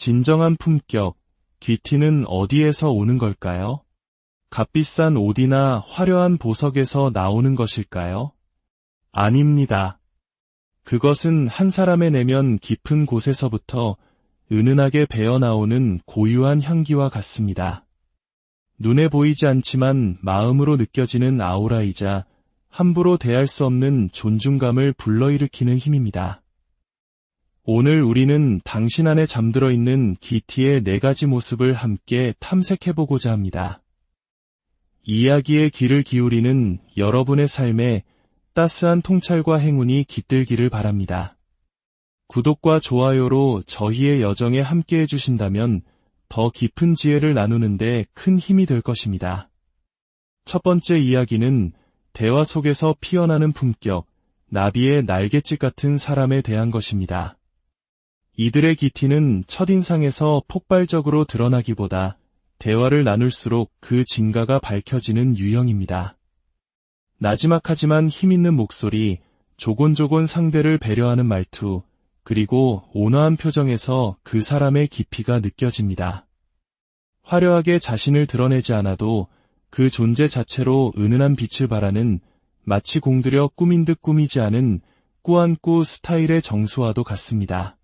진정한 품격, 귀티는 어디에서 오는 걸까요? 값비싼 옷이나 화려한 보석에서 나오는 것일까요? 아닙니다. 그것은 한 사람의 내면 깊은 곳에서부터 은은하게 배어나오는 고유한 향기와 같습니다. 눈에 보이지 않지만 마음으로 느껴지는 아우라이자 함부로 대할 수 없는 존중감을 불러일으키는 힘입니다. 오늘 우리는 당신 안에 잠들어 있는 귀티의 4가지 모습을 함께 탐색해보고자 합니다. 이야기에 귀를 기울이는 여러분의 삶에 따스한 통찰과 행운이 깃들기를 바랍니다. 구독과 좋아요로 저희의 여정에 함께 해주신다면 더 깊은 지혜를 나누는데 큰 힘이 될 것입니다. 첫 번째 이야기는 대화 속에서 피어나는 품격, 나비의 날갯짓 같은 사람에 대한 것입니다. 이들의 귀티는 첫인상에서 폭발적으로 드러나기보다 대화를 나눌수록 그 진가가 밝혀지는 유형입니다. 나지막하지만 힘있는 목소리, 조곤조곤 상대를 배려하는 말투, 그리고 온화한 표정에서 그 사람의 깊이가 느껴집니다. 화려하게 자신을 드러내지 않아도 그 존재 자체로 은은한 빛을 발하는 마치 공들여 꾸민 듯 꾸미지 않은 꾸안꾸 스타일의 정수와도 같습니다.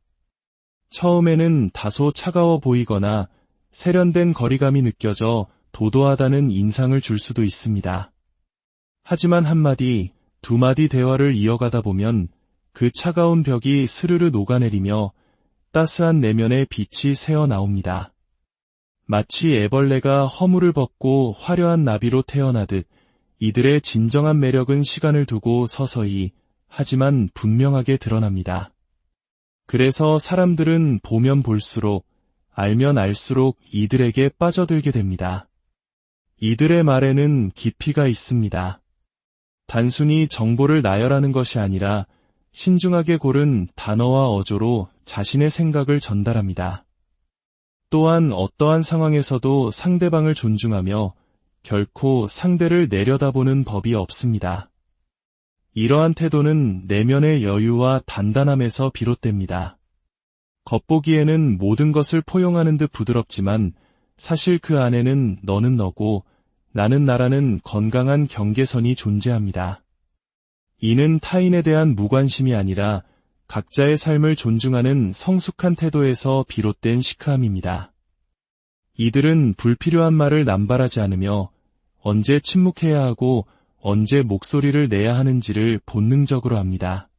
처음에는 다소 차가워 보이거나 세련된 거리감이 느껴져 도도하다는 인상을 줄 수도 있습니다. 하지만 한마디, 두마디 대화를 이어가다 보면 그 차가운 벽이 스르르 녹아내리며 따스한 내면의 빛이 새어나옵니다. 마치 애벌레가 허물을 벗고 화려한 나비로 태어나듯 이들의 진정한 매력은 시간을 두고 서서히 하지만 분명하게 드러납니다. 그래서 사람들은 보면 볼수록 알면 알수록 이들에게 빠져들게 됩니다. 이들의 말에는 깊이가 있습니다. 단순히 정보를 나열하는 것이 아니라 신중하게 고른 단어와 어조로 자신의 생각을 전달합니다. 또한 어떠한 상황에서도 상대방을 존중하며 결코 상대를 내려다보는 법이 없습니다. 이러한 태도는 내면의 여유와 단단함에서 비롯됩니다. 겉보기에는 모든 것을 포용하는 듯 부드럽지만 사실 그 안에는 너는 너고 나는 나라는 건강한 경계선이 존재합니다. 이는 타인에 대한 무관심이 아니라 각자의 삶을 존중하는 성숙한 태도에서 비롯된 시크함입니다. 이들은 불필요한 말을 남발하지 않으며 언제 침묵해야 하고 언제 목소리를 내야 하는지를 본능적으로 압니다.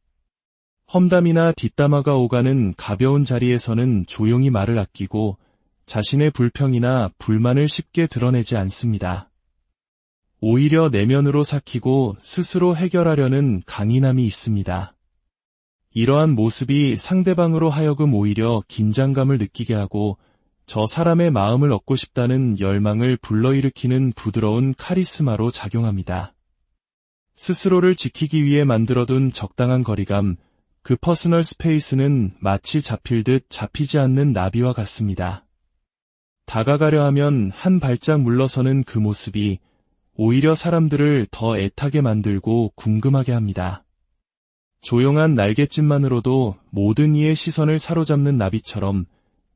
험담이나 뒷담화가 오가는 가벼운 자리에서는 조용히 말을 아끼고 자신의 불평이나 불만을 쉽게 드러내지 않습니다. 오히려 내면으로 삭히고 스스로 해결하려는 강인함이 있습니다. 이러한 모습이 상대방으로 하여금 오히려 긴장감을 느끼게 하고 저 사람의 마음을 얻고 싶다는 열망을 불러일으키는 부드러운 카리스마로 작용합니다. 스스로를 지키기 위해 만들어둔 적당한 거리감, 그 퍼스널 스페이스는 마치 잡힐 듯 잡히지 않는 나비와 같습니다. 다가가려 하면 한 발짝 물러서는 그 모습이 오히려 사람들을 더 애타게 만들고 궁금하게 합니다. 조용한 날갯짓만으로도 모든 이의 시선을 사로잡는 나비처럼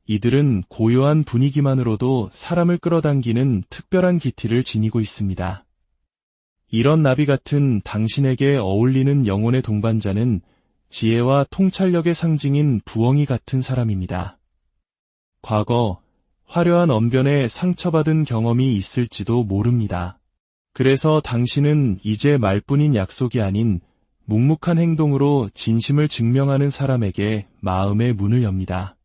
이들은 고요한 분위기만으로도 사람을 끌어당기는 특별한 기티를 지니고 있습니다. 이런 나비 같은 당신에게 어울리는 영혼의 동반자는 지혜와 통찰력의 상징인 부엉이 같은 사람입니다. 과거 화려한 언변에 상처받은 경험이 있을지도 모릅니다. 그래서 당신은 이제 말뿐인 약속이 아닌 묵묵한 행동으로 진심을 증명하는 사람에게 마음의 문을 엽니다.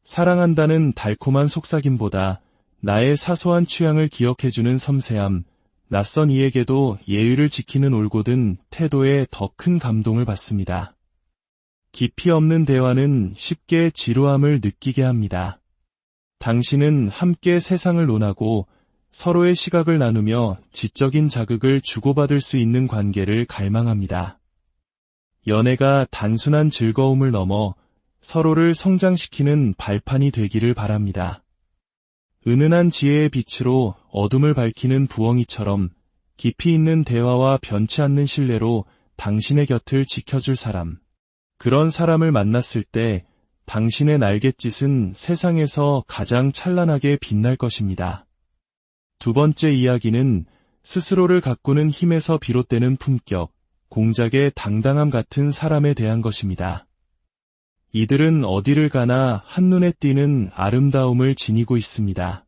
사랑한다는 달콤한 속삭임보다 나의 사소한 취향을 기억해주는 섬세함, 낯선 이에게도 예의를 지키는 올곧은 태도에 더 큰 감동을 받습니다. 깊이 없는 대화는 쉽게 지루함을 느끼게 합니다. 당신은 함께 세상을 논하고 서로의 시각을 나누며 지적인 자극을 주고받을 수 있는 관계를 갈망합니다. 연애가 단순한 즐거움을 넘어 서로를 성장시키는 발판이 되기를 바랍니다. 은은한 지혜의 빛으로 어둠을 밝히는 부엉이처럼 깊이 있는 대화와 변치 않는 신뢰로 당신의 곁을 지켜줄 사람. 그런 사람을 만났을 때 당신의 날갯짓은 세상에서 가장 찬란하게 빛날 것입니다. 두 번째 이야기는 스스로를 가꾸는 힘에서 비롯되는 품격, 공작의 당당함 같은 사람에 대한 것입니다. 이들은 어디를 가나 한눈에 띄는 아름다움을 지니고 있습니다.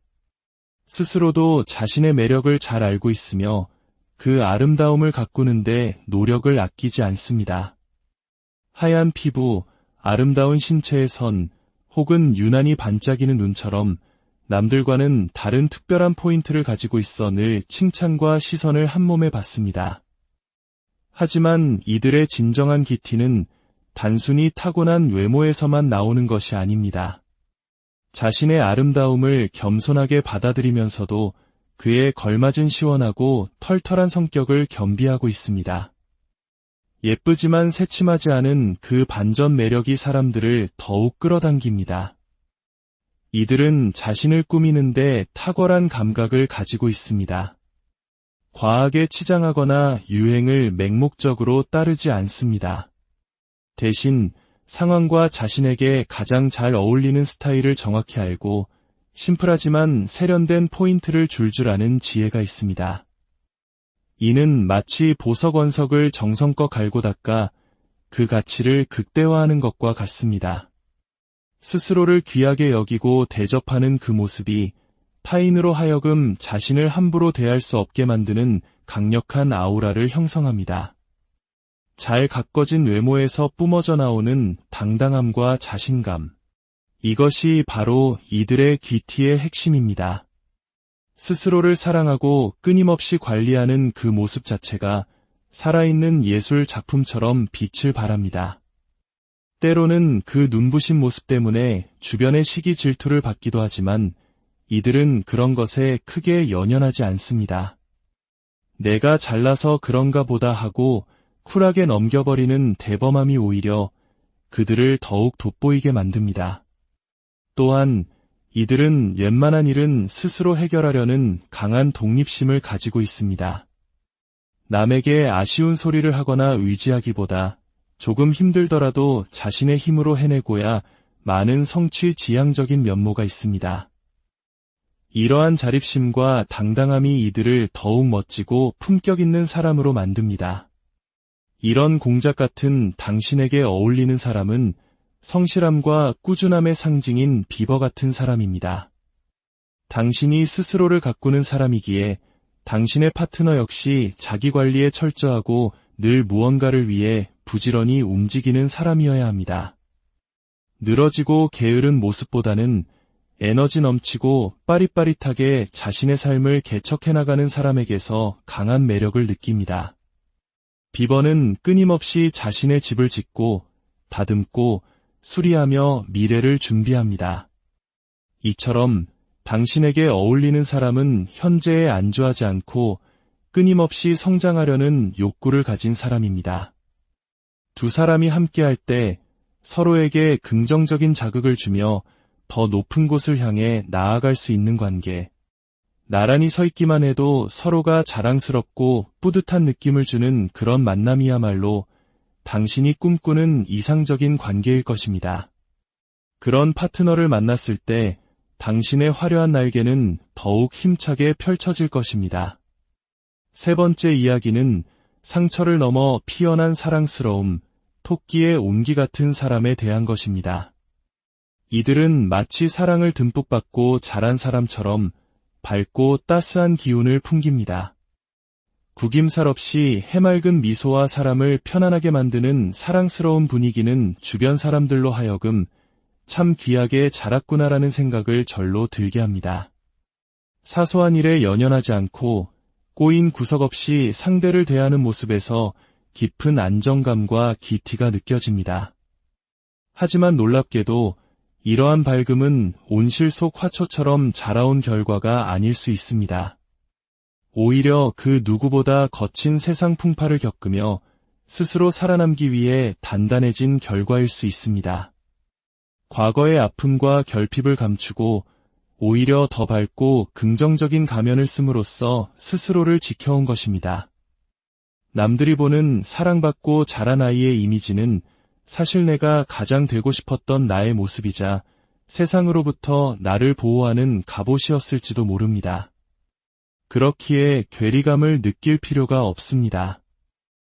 스스로도 자신의 매력을 잘 알고 있으며 그 아름다움을 가꾸는데 노력을 아끼지 않습니다. 하얀 피부, 아름다운 신체의 선, 혹은 유난히 반짝이는 눈처럼 남들과는 다른 특별한 포인트를 가지고 있어 늘 칭찬과 시선을 한몸에 받습니다. 하지만 이들의 진정한 기티는 단순히 타고난 외모에서만 나오는 것이 아닙니다. 자신의 아름다움을 겸손하게 받아들이면서도 그에 걸맞은 시원하고 털털한 성격을 겸비하고 있습니다. 예쁘지만 새침하지 않은 그 반전 매력이 사람들을 더욱 끌어당깁니다. 이들은 자신을 꾸미는데 탁월한 감각을 가지고 있습니다. 과하게 치장하거나 유행을 맹목적으로 따르지 않습니다. 대신 상황과 자신에게 가장 잘 어울리는 스타일을 정확히 알고 심플하지만 세련된 포인트를 줄 아는 지혜가 있습니다. 이는 마치 보석 원석을 정성껏 갈고 닦아 그 가치를 극대화하는 것과 같습니다. 스스로를 귀하게 여기고 대접하는 그 모습이 타인으로 하여금 자신을 함부로 대할 수 없게 만드는 강력한 아우라를 형성합니다. 잘 가꿔진 외모에서 뿜어져 나오는 당당함과 자신감. 이것이 바로 이들의 귀티의 핵심입니다. 스스로를 사랑하고 끊임없이 관리하는 그 모습 자체가 살아있는 예술 작품처럼 빛을 발합니다. 때로는 그 눈부신 모습 때문에 주변의 시기 질투를 받기도 하지만 이들은 그런 것에 크게 연연하지 않습니다. 내가 잘나서 그런가 보다 하고 쿨하게 넘겨버리는 대범함이 오히려 그들을 더욱 돋보이게 만듭니다. 또한 이들은 웬만한 일은 스스로 해결하려는 강한 독립심을 가지고 있습니다. 남에게 아쉬운 소리를 하거나 의지하기보다 조금 힘들더라도 자신의 힘으로 해내고야 많은 성취지향적인 면모가 있습니다. 이러한 자립심과 당당함이 이들을 더욱 멋지고 품격 있는 사람으로 만듭니다. 이런 공작 같은 당신에게 어울리는 사람은 성실함과 꾸준함의 상징인 비버 같은 사람입니다. 당신이 스스로를 가꾸는 사람이기에 당신의 파트너 역시 자기 관리에 철저하고 늘 무언가를 위해 부지런히 움직이는 사람이어야 합니다. 늘어지고 게으른 모습보다는 에너지 넘치고 빠릿빠릿하게 자신의 삶을 개척해나가는 사람에게서 강한 매력을 느낍니다. 비버는 끊임없이 자신의 집을 짓고 다듬고 수리하며 미래를 준비합니다. 이처럼 당신에게 어울리는 사람은 현재에 안주하지 않고 끊임없이 성장하려는 욕구를 가진 사람입니다. 두 사람이 함께할 때 서로에게 긍정적인 자극을 주며 더 높은 곳을 향해 나아갈 수 있는 관계. 나란히 서 있기만 해도 서로가 자랑스럽고 뿌듯한 느낌을 주는 그런 만남이야말로 당신이 꿈꾸는 이상적인 관계일 것입니다. 그런 파트너를 만났을 때 당신의 화려한 날개는 더욱 힘차게 펼쳐질 것입니다. 세 번째 이야기는 상처를 넘어 피어난 사랑스러움, 토끼의 온기 같은 사람에 대한 것입니다. 이들은 마치 사랑을 듬뿍 받고 자란 사람처럼 밝고 따스한 기운을 풍깁니다. 구김살 없이 해맑은 미소와 사람을 편안하게 만드는 사랑스러운 분위기는 주변 사람들로 하여금 참 귀하게 자랐구나라는 생각을 절로 들게 합니다. 사소한 일에 연연하지 않고 꼬인 구석 없이 상대를 대하는 모습에서 깊은 안정감과 기티가 느껴집니다. 하지만 놀랍게도 이러한 밝음은 온실 속 화초처럼 자라온 결과가 아닐 수 있습니다. 오히려 그 누구보다 거친 세상 풍파를 겪으며 스스로 살아남기 위해 단단해진 결과일 수 있습니다. 과거의 아픔과 결핍을 감추고 오히려 더 밝고 긍정적인 가면을 씀으로써 스스로를 지켜온 것입니다. 남들이 보는 사랑받고 자란 아이의 이미지는 사실 내가 가장 되고 싶었던 나의 모습이자 세상으로부터 나를 보호하는 갑옷이었을지도 모릅니다. 그렇기에 괴리감을 느낄 필요가 없습니다.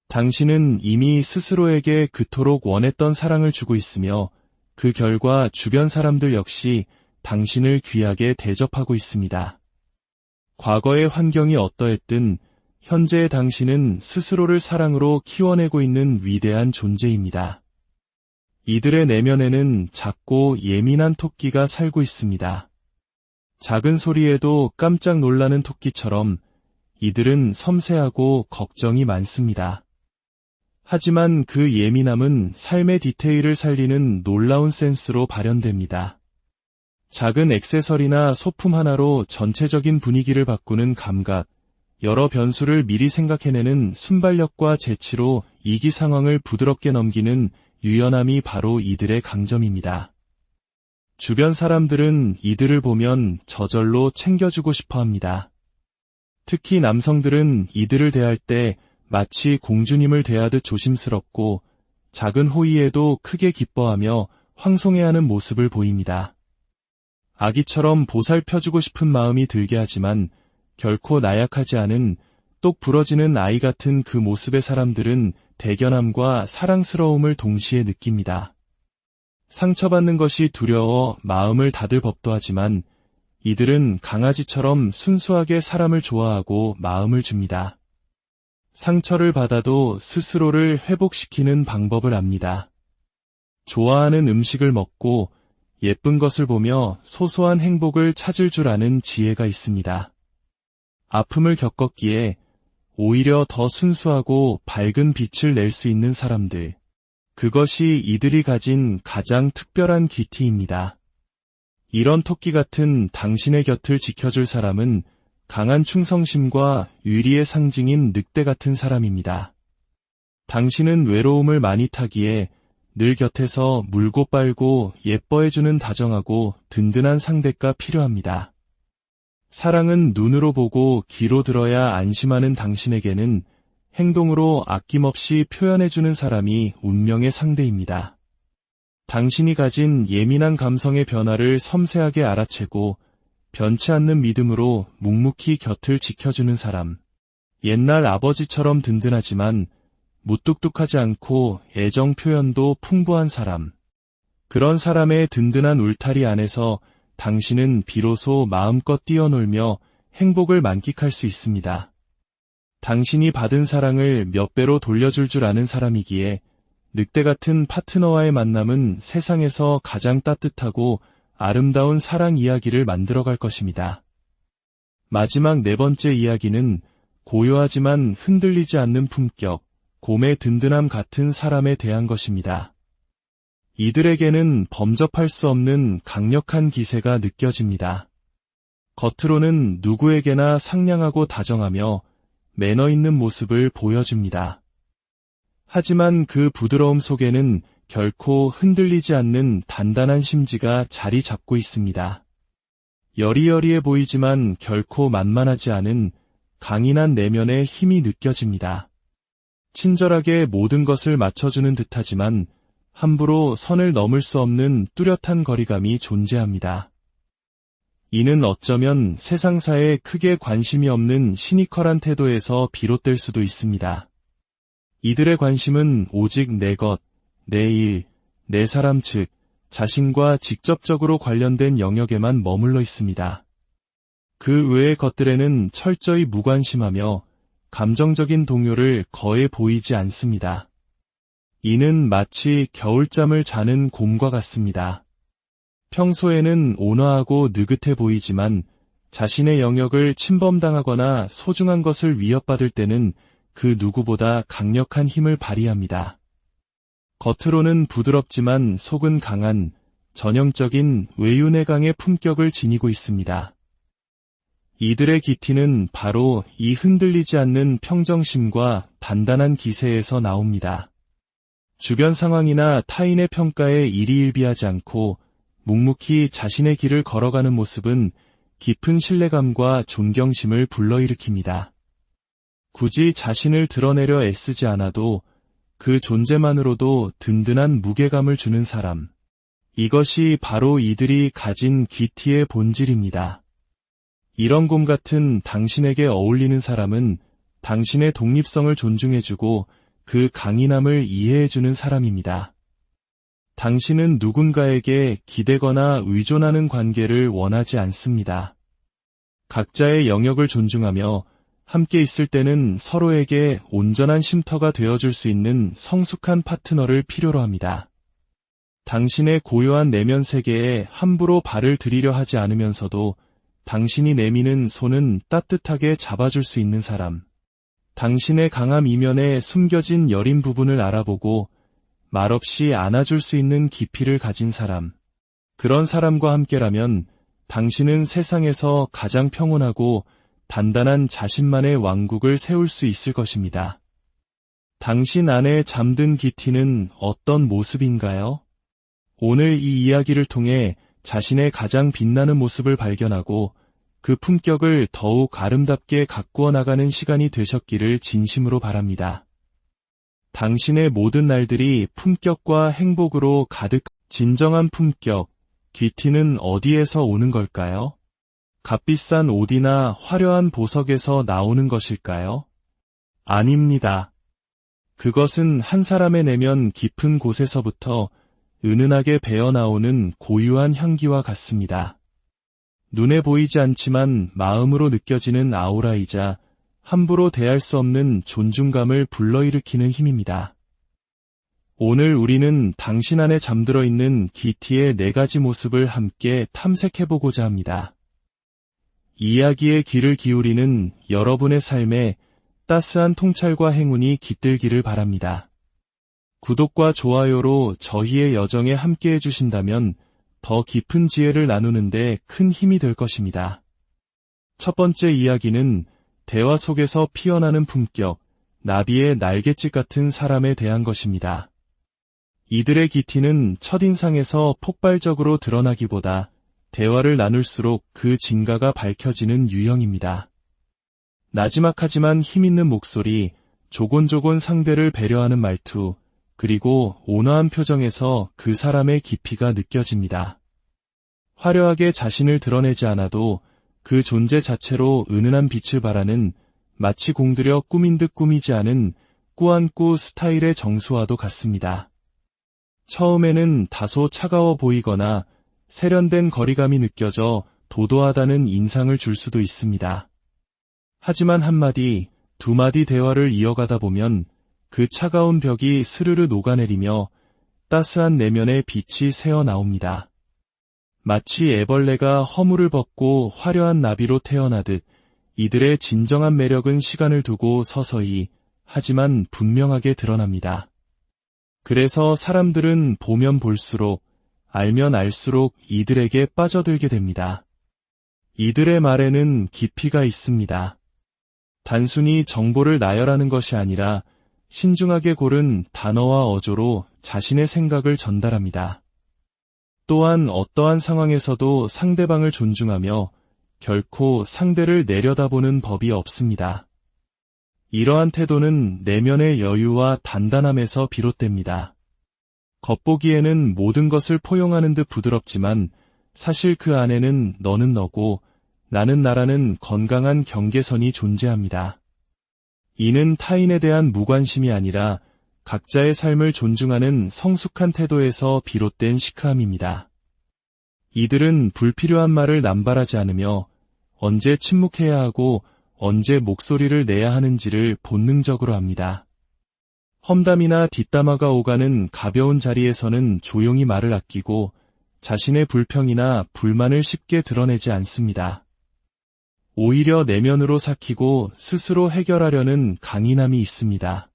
당신은 이미 스스로에게 그토록 원했던 사랑을 주고 있으며 그 결과 주변 사람들 역시 당신을 귀하게 대접하고 있습니다. 과거의 환경이 어떠했든 현재의 당신은 스스로를 사랑으로 키워내고 있는 위대한 존재입니다. 이들의 내면에는 작고 예민한 토끼가 살고 있습니다. 작은 소리에도 깜짝 놀라는 토끼처럼 이들은 섬세하고 걱정이 많습니다. 하지만 그 예민함은 삶의 디테일을 살리는 놀라운 센스로 발현됩니다. 작은 액세서리나 소품 하나로 전체적인 분위기를 바꾸는 감각, 여러 변수를 미리 생각해내는 순발력과 재치로 위기 상황을 부드럽게 넘기는 유연함이 바로 이들의 강점입니다. 주변 사람들은 이들을 보면 저절로 챙겨주고 싶어 합니다. 특히 남성들은 이들을 대할 때 마치 공주님을 대하듯 조심스럽고 작은 호의에도 크게 기뻐하며 황송해하는 모습을 보입니다. 아기처럼 보살펴주고 싶은 마음이 들게 하지만 결코 나약하지 않은 똑 부러지는 아이 같은 그 모습의 사람들은 대견함과 사랑스러움을 동시에 느낍니다. 상처받는 것이 두려워 마음을 닫을 법도 하지만 이들은 강아지처럼 순수하게 사람을 좋아하고 마음을 줍니다. 상처를 받아도 스스로를 회복시키는 방법을 압니다. 좋아하는 음식을 먹고 예쁜 것을 보며 소소한 행복을 찾을 줄 아는 지혜가 있습니다. 아픔을 겪었기에 오히려 더 순수하고 밝은 빛을 낼 수 있는 사람들. 그것이 이들이 가진 가장 특별한 귀티입니다. 이런 토끼 같은 당신의 곁을 지켜줄 사람은 강한 충성심과 위리의 상징인 늑대 같은 사람입니다. 당신은 외로움을 많이 타기에 늘 곁에서 물고 빨고 예뻐해주는 다정하고 든든한 상대가 필요합니다. 사랑은 눈으로 보고 귀로 들어야 안심하는 당신에게는 행동으로 아낌없이 표현해주는 사람이 운명의 상대입니다. 당신이 가진 예민한 감성의 변화를 섬세하게 알아채고 변치 않는 믿음으로 묵묵히 곁을 지켜주는 사람. 옛날 아버지처럼 든든하지만 무뚝뚝하지 않고 애정 표현도 풍부한 사람. 그런 사람의 든든한 울타리 안에서 당신은 비로소 마음껏 뛰어놀며 행복을 만끽할 수 있습니다. 당신이 받은 사랑을 몇 배로 돌려줄 줄 아는 사람이기에 늑대 같은 파트너와의 만남은 세상에서 가장 따뜻하고 아름다운 사랑 이야기를 만들어갈 것입니다. 마지막 네 번째 이야기는 고요하지만 흔들리지 않는 품격, 곰의 든든함 같은 사람에 대한 것입니다. 이들에게는 범접할 수 없는 강력한 기세가 느껴집니다. 겉으로는 누구에게나 상냥하고 다정하며 매너 있는 모습을 보여줍니다. 하지만 그 부드러움 속에는 결코 흔들리지 않는 단단한 심지가 자리 잡고 있습니다. 여리여리해 보이지만 결코 만만하지 않은 강인한 내면의 힘이 느껴집니다. 친절하게 모든 것을 맞춰주는 듯하지만 함부로 선을 넘을 수 없는 뚜렷한 거리감이 존재합니다. 이는 어쩌면 세상사에 크게 관심이 없는 시니컬한 태도에서 비롯될 수도 있습니다. 이들의 관심은 오직 내 것, 내 일, 내 사람 즉 자신과 직접적으로 관련된 영역에만 머물러 있습니다. 그 외의 것들에는 철저히 무관심하며 감정적인 동요를 거의 보이지 않습니다. 이는 마치 겨울잠을 자는 곰과 같습니다. 평소에는 온화하고 느긋해 보이지만 자신의 영역을 침범당하거나 소중한 것을 위협받을 때는 그 누구보다 강력한 힘을 발휘합니다. 겉으로는 부드럽지만 속은 강한 전형적인 외유내 강의 품격을 지니고 있습니다. 이들의 기티는 바로 이 흔들리지 않는 평정심과 단단한 기세에서 나옵니다. 주변 상황이나 타인의 평가에 일희일비하지 않고 묵묵히 자신의 길을 걸어가는 모습은 깊은 신뢰감과 존경심을 불러일으킵니다. 굳이 자신을 드러내려 애쓰지 않아도 그 존재만으로도 든든한 무게감을 주는 사람. 이것이 바로 이들이 가진 귀티의 본질입니다. 이런 곰 같은 당신에게 어울리는 사람은 당신의 독립성을 존중해주고 그 강인함을 이해해주는 사람입니다. 당신은 누군가에게 기대거나 의존하는 관계를 원하지 않습니다. 각자의 영역을 존중하며 함께 있을 때는 서로에게 온전한 쉼터가 되어줄 수 있는 성숙한 파트너를 필요로 합니다. 당신의 고요한 내면 세계에 함부로 발을 들이려 하지 않으면서도 당신이 내미는 손은 따뜻하게 잡아줄 수 있는 사람. 당신의 강함 이면에 숨겨진 여린 부분을 알아보고 말없이 안아줄 수 있는 깊이를 가진 사람. 그런 사람과 함께라면 당신은 세상에서 가장 평온하고 단단한 자신만의 왕국을 세울 수 있을 것입니다. 당신 안에 잠든 귀티는 어떤 모습인가요? 오늘 이 이야기를 통해 자신의 가장 빛나는 모습을 발견하고 그 품격을 더욱 아름답게 가꾸어 나가는 시간이 되셨기를 진심으로 바랍니다. 당신의 모든 날들이 품격과 행복으로 가득. 진정한 품격, 귀티는 어디에서 오는 걸까요? 값비싼 옷이나 화려한 보석에서 나오는 것일까요? 아닙니다. 그것은 한 사람의 내면 깊은 곳에서부터 은은하게 배어나오는 고유한 향기와 같습니다. 눈에 보이지 않지만 마음으로 느껴지는 아우라이자 함부로 대할 수 없는 존중감을 불러일으키는 힘입니다. 오늘 우리는 당신 안에 잠들어 있는 귀티의 4가지 모습을 함께 탐색해보고자 합니다. 이야기에 귀를 기울이는 여러분의 삶에 따스한 통찰과 행운이 깃들기를 바랍니다. 구독과 좋아요로 저희의 여정에 함께 해주신다면 더 깊은 지혜를 나누는데 큰 힘이 될 것입니다. 첫 번째 이야기는 대화 속에서 피어나는 품격, 나비의 날갯짓 같은 사람에 대한 것입니다. 이들의 귀티는 첫인상에서 폭발적으로 드러나기보다 대화를 나눌수록 그 진가가 밝혀지는 유형입니다. 나지막하지만 힘있는 목소리, 조곤조곤 상대를 배려하는 말투, 그리고 온화한 표정에서 그 사람의 깊이가 느껴집니다. 화려하게 자신을 드러내지 않아도 그 존재 자체로 은은한 빛을 발하는 마치 공들여 꾸민 듯 꾸미지 않은 꾸안꾸 스타일의 정수와도 같습니다. 처음에는 다소 차가워 보이거나 세련된 거리감이 느껴져 도도하다는 인상을 줄 수도 있습니다. 하지만 한마디, 두마디 대화를 이어가다 보면 그 차가운 벽이 스르르 녹아내리며 따스한 내면의 빛이 새어나옵니다. 마치 애벌레가 허물을 벗고 화려한 나비로 태어나듯 이들의 진정한 매력은 시간을 두고 서서히 하지만 분명하게 드러납니다. 그래서 사람들은 보면 볼수록 알면 알수록 이들에게 빠져들게 됩니다. 이들의 말에는 깊이가 있습니다. 단순히 정보를 나열하는 것이 아니라 신중하게 고른 단어와 어조로 자신의 생각을 전달합니다. 또한 어떠한 상황에서도 상대방을 존중하며 결코 상대를 내려다보는 법이 없습니다. 이러한 태도는 내면의 여유와 단단함에서 비롯됩니다. 겉보기에는 모든 것을 포용하는 듯 부드럽지만 사실 그 안에는 너는 너고 나는 나라는 건강한 경계선이 존재합니다. 이는 타인에 대한 무관심이 아니라 각자의 삶을 존중하는 성숙한 태도에서 비롯된 시크함입니다. 이들은 불필요한 말을 남발하지 않으며 언제 침묵해야 하고 언제 목소리를 내야 하는지를 본능적으로 합니다. 험담이나 뒷담화가 오가는 가벼운 자리에서는 조용히 말을 아끼고 자신의 불평이나 불만을 쉽게 드러내지 않습니다. 오히려 내면으로 삭히고 스스로 해결하려는 강인함이 있습니다.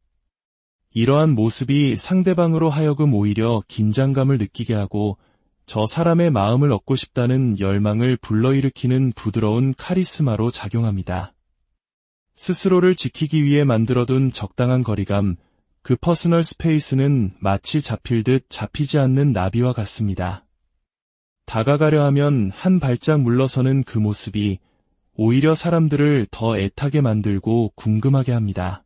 이러한 모습이 상대방으로 하여금 오히려 긴장감을 느끼게 하고 저 사람의 마음을 얻고 싶다는 열망을 불러일으키는 부드러운 카리스마로 작용합니다. 스스로를 지키기 위해 만들어둔 적당한 거리감, 그 퍼스널 스페이스는 마치 잡힐 듯 잡히지 않는 나비와 같습니다. 다가가려 하면 한 발짝 물러서는 그 모습이 오히려 사람들을 더 애타게 만들고 궁금하게 합니다.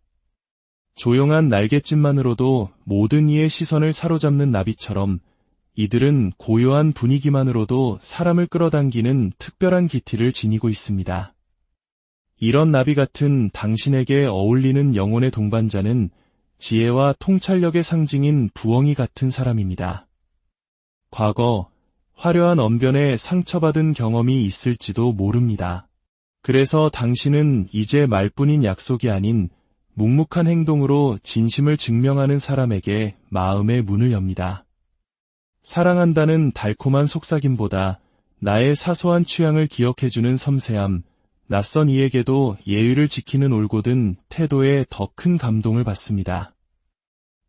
조용한 날갯짓만으로도 모든 이의 시선을 사로잡는 나비처럼 이들은 고요한 분위기만으로도 사람을 끌어당기는 특별한 기티를 지니고 있습니다. 이런 나비 같은 당신에게 어울리는 영혼의 동반자는 지혜와 통찰력의 상징인 부엉이 같은 사람입니다. 과거 화려한 언변에 상처받은 경험이 있을지도 모릅니다. 그래서 당신은 이제 말뿐인 약속이 아닌 묵묵한 행동으로 진심을 증명하는 사람에게 마음의 문을 엽니다. 사랑한다는 달콤한 속삭임보다 나의 사소한 취향을 기억해주는 섬세함, 낯선 이에게도 예의를 지키는 올곧은 태도에 더 큰 감동을 받습니다.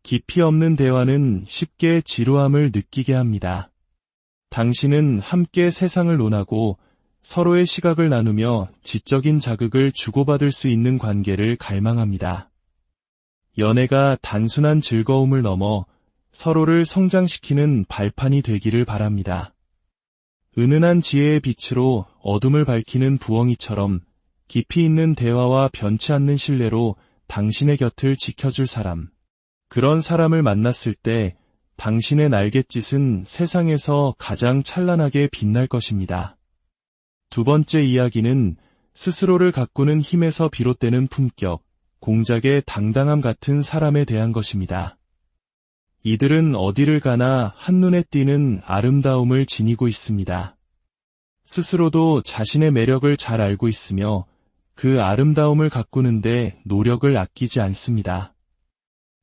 깊이 없는 대화는 쉽게 지루함을 느끼게 합니다. 당신은 함께 세상을 논하고 서로의 시각을 나누며 지적인 자극을 주고받을 수 있는 관계를 갈망합니다. 연애가 단순한 즐거움을 넘어 서로를 성장시키는 발판이 되기를 바랍니다. 은은한 지혜의 빛으로 어둠을 밝히는 부엉이처럼 깊이 있는 대화와 변치 않는 신뢰로 당신의 곁을 지켜줄 사람. 그런 사람을 만났을 때 당신의 날갯짓은 세상에서 가장 찬란하게 빛날 것입니다. 두 번째 이야기는 스스로를 가꾸는 힘에서 비롯되는 품격, 공작의 당당함 같은 사람에 대한 것입니다. 이들은 어디를 가나 한눈에 띄는 아름다움을 지니고 있습니다. 스스로도 자신의 매력을 잘 알고 있으며 그 아름다움을 가꾸는데 노력을 아끼지 않습니다.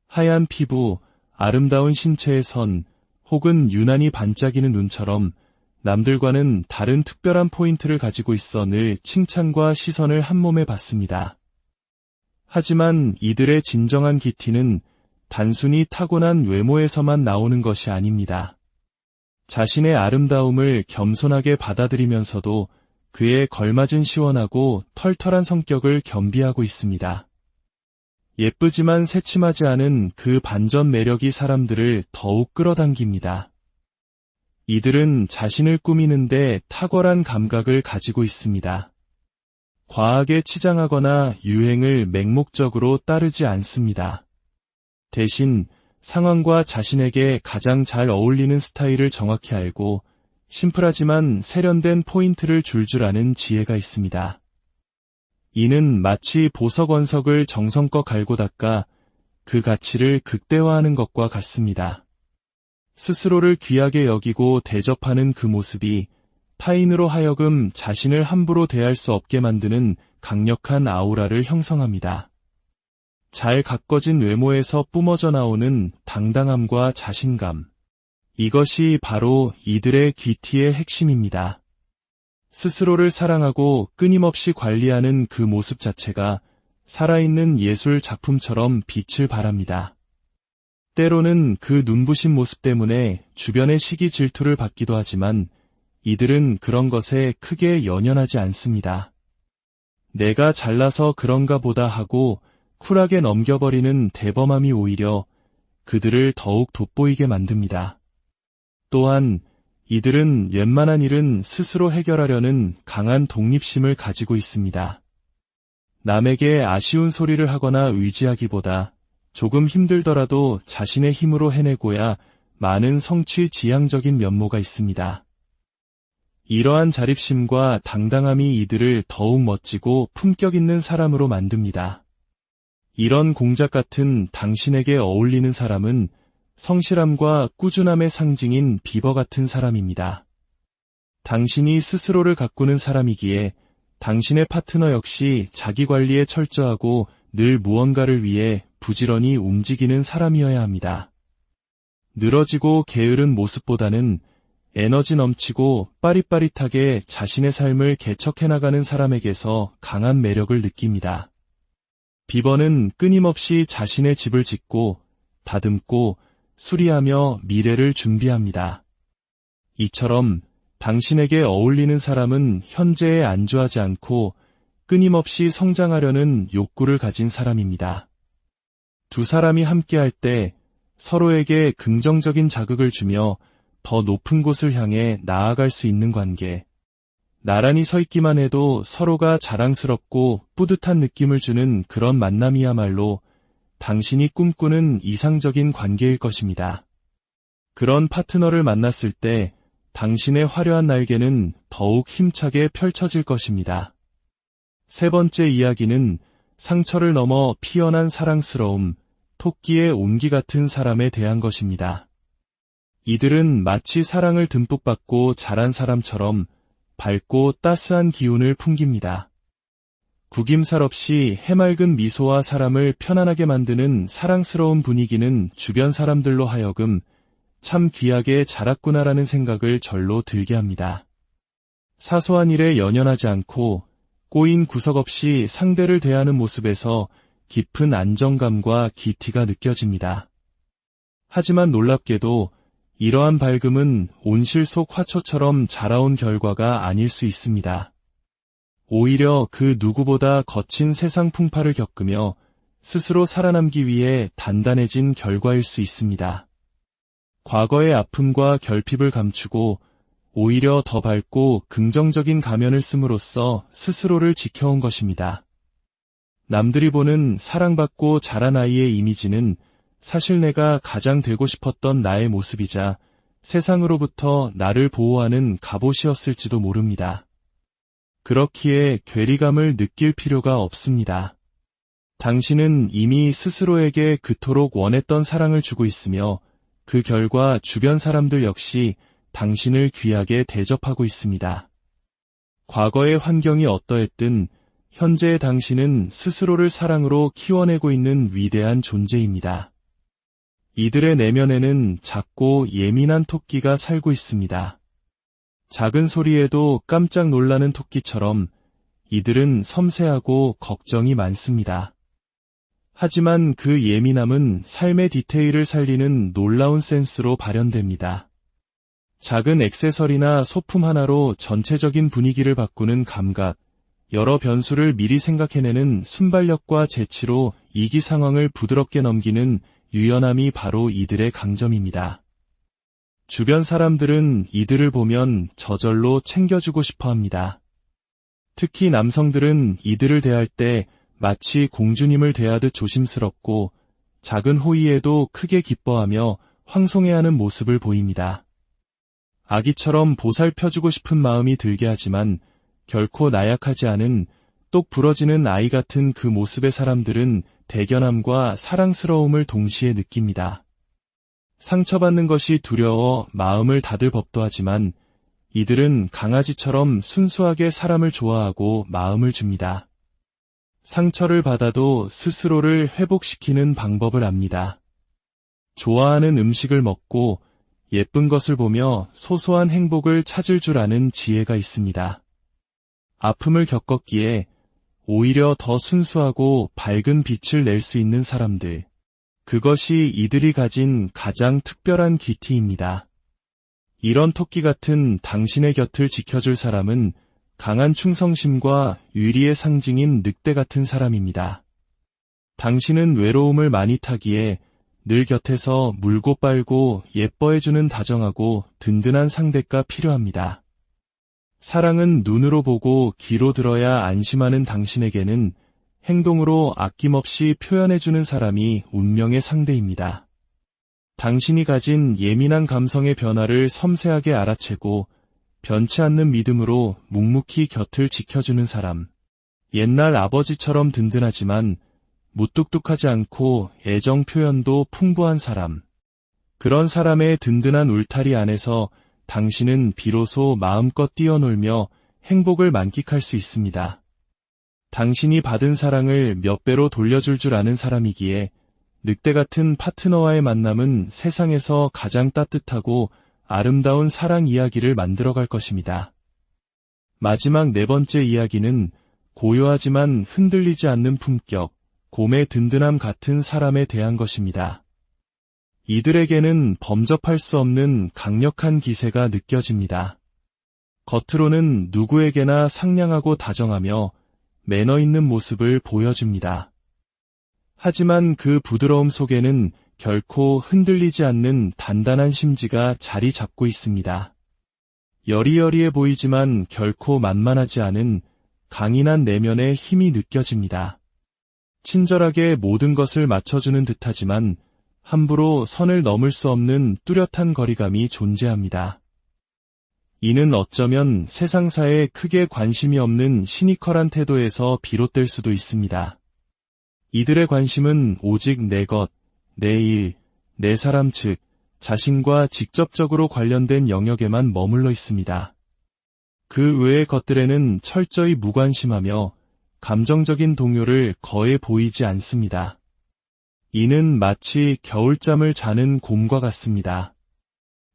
하얀 피부, 아름다운 신체의 선, 혹은 유난히 반짝이는 눈처럼 남들과는 다른 특별한 포인트를 가지고 있어 늘 칭찬과 시선을 한몸에 받습니다. 하지만 이들의 진정한 기티는 단순히 타고난 외모에서만 나오는 것이 아닙니다. 자신의 아름다움을 겸손하게 받아들이면서도 그에 걸맞은 시원하고 털털한 성격을 겸비하고 있습니다. 예쁘지만 새침하지 않은 그 반전 매력이 사람들을 더욱 끌어당깁니다. 이들은 자신을 꾸미는데 탁월한 감각을 가지고 있습니다. 과하게 치장하거나 유행을 맹목적으로 따르지 않습니다. 대신 상황과 자신에게 가장 잘 어울리는 스타일을 정확히 알고 심플하지만 세련된 포인트를 줄줄 아는 지혜가 있습니다. 이는 마치 보석 원석을 정성껏 갈고 닦아 그 가치를 극대화하는 것과 같습니다. 스스로를 귀하게 여기고 대접하는 그 모습이 타인으로 하여금 자신을 함부로 대할 수 없게 만드는 강력한 아우라를 형성합니다. 잘 가꿔진 외모에서 뿜어져 나오는 당당함과 자신감. 이것이 바로 이들의 귀티의 핵심입니다. 스스로를 사랑하고 끊임없이 관리하는 그 모습 자체가 살아있는 예술 작품처럼 빛을 발합니다. 때로는 그 눈부신 모습 때문에 주변의 시기 질투를 받기도 하지만 이들은 그런 것에 크게 연연하지 않습니다. 내가 잘나서 그런가 보다 하고 쿨하게 넘겨버리는 대범함이 오히려 그들을 더욱 돋보이게 만듭니다. 또한 이들은 웬만한 일은 스스로 해결하려는 강한 독립심을 가지고 있습니다. 남에게 아쉬운 소리를 하거나 의지하기보다 조금 힘들더라도 자신의 힘으로 해내고야 많은 성취지향적인 면모가 있습니다. 이러한 자립심과 당당함이 이들을 더욱 멋지고 품격 있는 사람으로 만듭니다. 이런 공작 같은 당신에게 어울리는 사람은 성실함과 꾸준함의 상징인 비버 같은 사람입니다. 당신이 스스로를 가꾸는 사람이기에 당신의 파트너 역시 자기 관리에 철저하고 늘 무언가를 위해 부지런히 움직이는 사람이어야 합니다. 늘어지고 게으른 모습보다는 에너지 넘치고 빠릿빠릿하게 자신의 삶을 개척해나가는 사람에게서 강한 매력을 느낍니다. 비버는 끊임없이 자신의 집을 짓고 다듬고 수리하며 미래를 준비합니다. 이처럼 당신에게 어울리는 사람은 현재에 안주하지 않고 끊임없이 성장하려는 욕구를 가진 사람입니다. 두 사람이 함께할 때 서로에게 긍정적인 자극을 주며 더 높은 곳을 향해 나아갈 수 있는 관계. 나란히 서 있기만 해도 서로가 자랑스럽고 뿌듯한 느낌을 주는 그런 만남이야말로 당신이 꿈꾸는 이상적인 관계일 것입니다. 그런 파트너를 만났을 때 당신의 화려한 날개는 더욱 힘차게 펼쳐질 것입니다. 세 번째 이야기는 상처를 넘어 피어난 사랑스러움, 토끼의 온기 같은 사람에 대한 것입니다. 이들은 마치 사랑을 듬뿍 받고 자란 사람처럼 밝고 따스한 기운을 풍깁니다. 구김살 없이 해맑은 미소와 사람을 편안하게 만드는 사랑스러운 분위기는 주변 사람들로 하여금 참 귀하게 자랐구나라는 생각을 절로 들게 합니다. 사소한 일에 연연하지 않고 꼬인 구석 없이 상대를 대하는 모습에서 깊은 안정감과 기티가 느껴집니다. 하지만 놀랍게도 이러한 밝음은 온실 속 화초처럼 자라온 결과가 아닐 수 있습니다. 오히려 그 누구보다 거친 세상 풍파를 겪으며 스스로 살아남기 위해 단단해진 결과일 수 있습니다. 과거의 아픔과 결핍을 감추고 오히려 더 밝고 긍정적인 가면을 씀으로써 스스로를 지켜온 것입니다. 남들이 보는 사랑받고 자란 아이의 이미지는 사실 내가 가장 되고 싶었던 나의 모습이자 세상으로부터 나를 보호하는 갑옷이었을지도 모릅니다. 그렇기에 괴리감을 느낄 필요가 없습니다. 당신은 이미 스스로에게 그토록 원했던 사랑을 주고 있으며 그 결과 주변 사람들 역시 당신을 귀하게 대접하고 있습니다. 과거의 환경이 어떠했든 현재의 당신은 스스로를 사랑으로 키워내고 있는 위대한 존재입니다. 이들의 내면에는 작고 예민한 토끼가 살고 있습니다. 작은 소리에도 깜짝 놀라는 토끼처럼 이들은 섬세하고 걱정이 많습니다. 하지만 그 예민함은 삶의 디테일을 살리는 놀라운 센스로 발현됩니다. 작은 액세서리나 소품 하나로 전체적인 분위기를 바꾸는 감각, 여러 변수를 미리 생각해내는 순발력과 재치로 이기 상황을 부드럽게 넘기는 유연함이 바로 이들의 강점입니다. 주변 사람들은 이들을 보면 저절로 챙겨주고 싶어 합니다. 특히 남성들은 이들을 대할 때 마치 공주님을 대하듯 조심스럽고 작은 호의에도 크게 기뻐하며 황송해하는 모습을 보입니다. 아기처럼 보살펴주고 싶은 마음이 들게 하지만 결코 나약하지 않은 똑 부러지는 아이 같은 그 모습의 사람들은 대견함과 사랑스러움을 동시에 느낍니다. 상처받는 것이 두려워 마음을 닫을 법도 하지만 이들은 강아지처럼 순수하게 사람을 좋아하고 마음을 줍니다. 상처를 받아도 스스로를 회복시키는 방법을 압니다. 좋아하는 음식을 먹고 예쁜 것을 보며 소소한 행복을 찾을 줄 아는 지혜가 있습니다. 아픔을 겪었기에 오히려 더 순수하고 밝은 빛을 낼 수 있는 사람들. 그것이 이들이 가진 가장 특별한 귀티입니다. 이런 토끼 같은 당신의 곁을 지켜줄 사람은 강한 충성심과 위리의 상징인 늑대 같은 사람입니다. 당신은 외로움을 많이 타기에 늘 곁에서 물고 빨고 예뻐해주는 다정하고 든든한 상대가 필요합니다. 사랑은 눈으로 보고 귀로 들어야 안심하는 당신에게는 행동으로 아낌없이 표현해주는 사람이 운명의 상대입니다. 당신이 가진 예민한 감성의 변화를 섬세하게 알아채고 변치 않는 믿음으로 묵묵히 곁을 지켜주는 사람. 옛날 아버지처럼 든든하지만 무뚝뚝하지 않고 애정 표현도 풍부한 사람. 그런 사람의 든든한 울타리 안에서 당신은 비로소 마음껏 뛰어놀며 행복을 만끽할 수 있습니다. 당신이 받은 사랑을 몇 배로 돌려줄 줄 아는 사람이기에 늑대 같은 파트너와의 만남은 세상에서 가장 따뜻하고 아름다운 사랑 이야기를 만들어갈 것입니다. 마지막 네 번째 이야기는 고요하지만 흔들리지 않는 품격, 곰의 든든함 같은 사람에 대한 것입니다. 이들에게는 범접할 수 없는 강력한 기세가 느껴집니다. 겉으로는 누구에게나 상냥하고 다정하며 매너 있는 모습을 보여줍니다. 하지만 그 부드러움 속에는 결코 흔들리지 않는 단단한 심지가 자리 잡고 있습니다. 여리여리해 보이지만 결코 만만하지 않은 강인한 내면의 힘이 느껴집니다. 친절하게 모든 것을 맞춰주는 듯하지만 함부로 선을 넘을 수 없는 뚜렷한 거리감이 존재합니다. 이는 어쩌면 세상사에 크게 관심이 없는 시니컬한 태도에서 비롯될 수도 있습니다. 이들의 관심은 오직 내 것, 내 일, 내 사람 즉 자신과 직접적으로 관련된 영역에만 머물러 있습니다. 그 외의 것들에는 철저히 무관심하며 감정적인 동요를 거의 보이지 않습니다. 이는 마치 겨울잠을 자는 곰과 같습니다.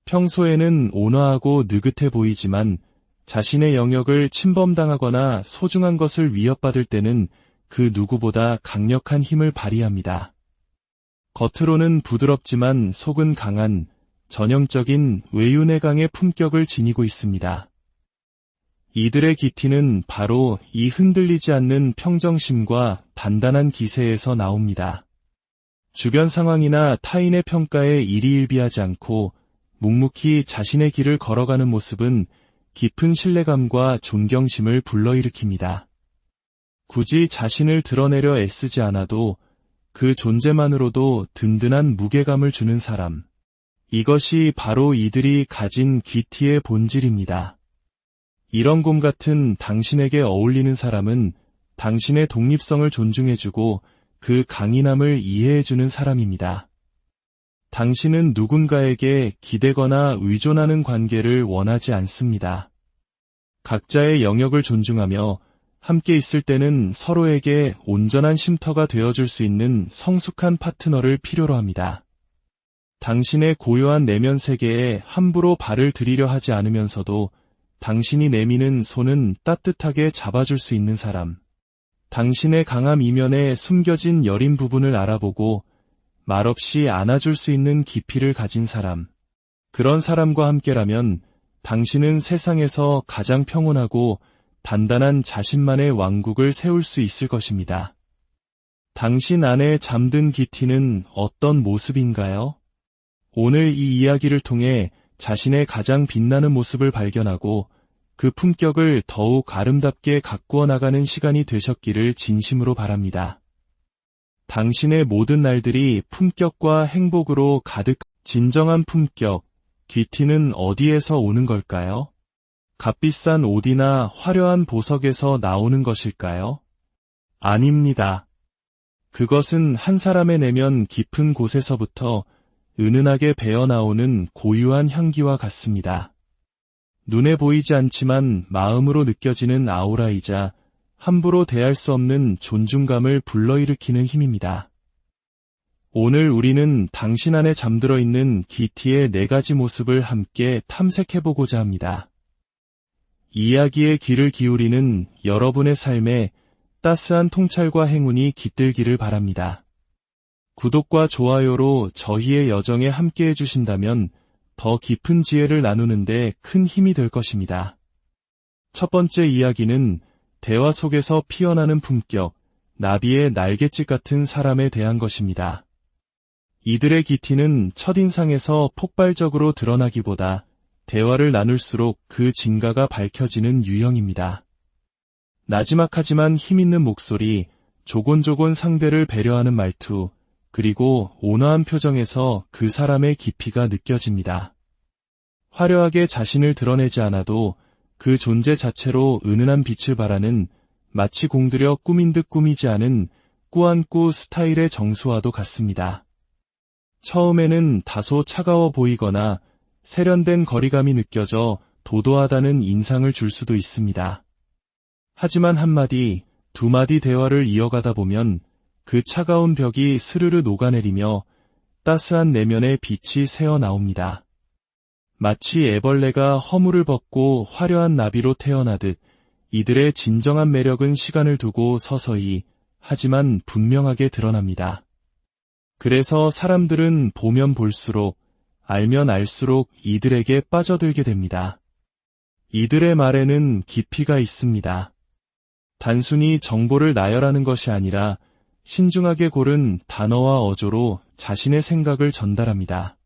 평소에는 온화하고 느긋해 보이지만 자신의 영역을 침범당하거나 소중한 것을 위협받을 때는 그 누구보다 강력한 힘을 발휘합니다. 겉으로는 부드럽지만 속은 강한 전형적인 외유내강의 품격을 지니고 있습니다. 이들의 기티는 바로 이 흔들리지 않는 평정심과 단단한 기세에서 나옵니다. 주변 상황이나 타인의 평가에 일희일비하지 않고 묵묵히 자신의 길을 걸어가는 모습은 깊은 신뢰감과 존경심을 불러일으킵니다. 굳이 자신을 드러내려 애쓰지 않아도 그 존재만으로도 든든한 무게감을 주는 사람. 이것이 바로 이들이 가진 귀티의 본질입니다. 이런 곰 같은 당신에게 어울리는 사람은 당신의 독립성을 존중해주고 그 강인함을 이해해주는 사람입니다. 당신은 누군가에게 기대거나 의존하는 관계를 원하지 않습니다. 각자의 영역을 존중하며 함께 있을 때는 서로에게 온전한 쉼터가 되어줄 수 있는 성숙한 파트너를 필요로 합니다. 당신의 고요한 내면 세계에 함부로 발을 들이려 하지 않으면서도 당신이 내미는 손은 따뜻하게 잡아줄 수 있는 사람. 당신의 강함 이면에 숨겨진 여린 부분을 알아보고 말없이 안아줄 수 있는 깊이를 가진 사람. 그런 사람과 함께라면 당신은 세상에서 가장 평온하고 단단한 자신만의 왕국을 세울 수 있을 것입니다. 당신 안에 잠든 기티는 어떤 모습인가요? 오늘 이 이야기를 통해 자신의 가장 빛나는 모습을 발견하고 그 품격을 더욱 아름답게 가꾸어 나가는 시간이 되셨기를 진심으로 바랍니다. 당신의 모든 날들이 품격과 행복으로 가득. 진정한 품격, 귀티는 어디에서 오는 걸까요? 값비싼 옷이나 화려한 보석에서 나오는 것일까요? 아닙니다. 그것은 한 사람의 내면 깊은 곳에서부터 은은하게 배어나오는 고유한 향기와 같습니다. 눈에 보이지 않지만 마음으로 느껴지는 아우라이자 함부로 대할 수 없는 존중감을 불러일으키는 힘입니다. 오늘 우리는 당신 안에 잠들어 있는 귀티의 4가지 모습을 함께 탐색해보고자 합니다. 이야기에 귀를 기울이는 여러분의 삶에 따스한 통찰과 행운이 깃들기를 바랍니다. 구독과 좋아요로 저희의 여정에 함께해 주신다면 더 깊은 지혜를 나누는데 큰 힘이 될 것입니다. 첫 번째 이야기는 대화 속에서 피어나는 품격, 나비의 날갯짓 같은 사람에 대한 것입니다. 이들의 귀티는 첫인상에서 폭발적으로 드러나기보다 대화를 나눌수록 그 진가가 밝혀지는 유형입니다. 나지막하지만 힘있는 목소리, 조곤조곤 상대를 배려하는 말투, 그리고 온화한 표정에서 그 사람의 깊이가 느껴집니다. 화려하게 자신을 드러내지 않아도 그 존재 자체로 은은한 빛을 발하는 마치 공들여 꾸민 듯 꾸미지 않은 꾸안꾸 스타일의 정수와도 같습니다. 처음에는 다소 차가워 보이거나 세련된 거리감이 느껴져 도도하다는 인상을 줄 수도 있습니다. 하지만 한마디, 두마디 대화를 이어가다 보면 그 차가운 벽이 스르르 녹아내리며 따스한 내면의 빛이 새어나옵니다. 마치 애벌레가 허물을 벗고 화려한 나비로 태어나듯 이들의 진정한 매력은 시간을 두고 서서히 하지만 분명하게 드러납니다. 그래서 사람들은 보면 볼수록 알면 알수록 이들에게 빠져들게 됩니다. 이들의 말에는 깊이가 있습니다. 단순히 정보를 나열하는 것이 아니라 신중하게 고른 단어와 어조로 자신의 생각을 전달합니다.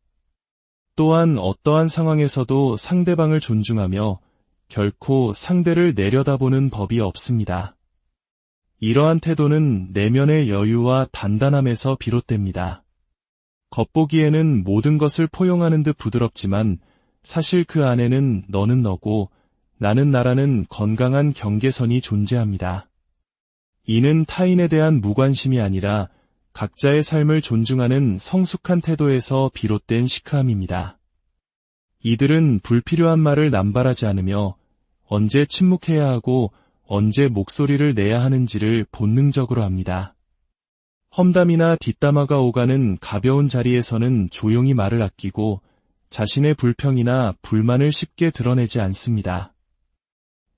또한 어떠한 상황에서도 상대방을 존중하며 결코 상대를 내려다보는 법이 없습니다. 이러한 태도는 내면의 여유와 단단함에서 비롯됩니다. 겉보기에는 모든 것을 포용하는 듯 부드럽지만 사실 그 안에는 너는 너고 나는 나라는 건강한 경계선이 존재합니다. 이는 타인에 대한 무관심이 아니라 각자의 삶을 존중하는 성숙한 태도에서 비롯된 시크함입니다. 이들은 불필요한 말을 남발하지 않으며 언제 침묵해야 하고 언제 목소리를 내야 하는지를 본능적으로 압니다. 험담이나 뒷담화가 오가는 가벼운 자리에서는 조용히 말을 아끼고 자신의 불평이나 불만을 쉽게 드러내지 않습니다.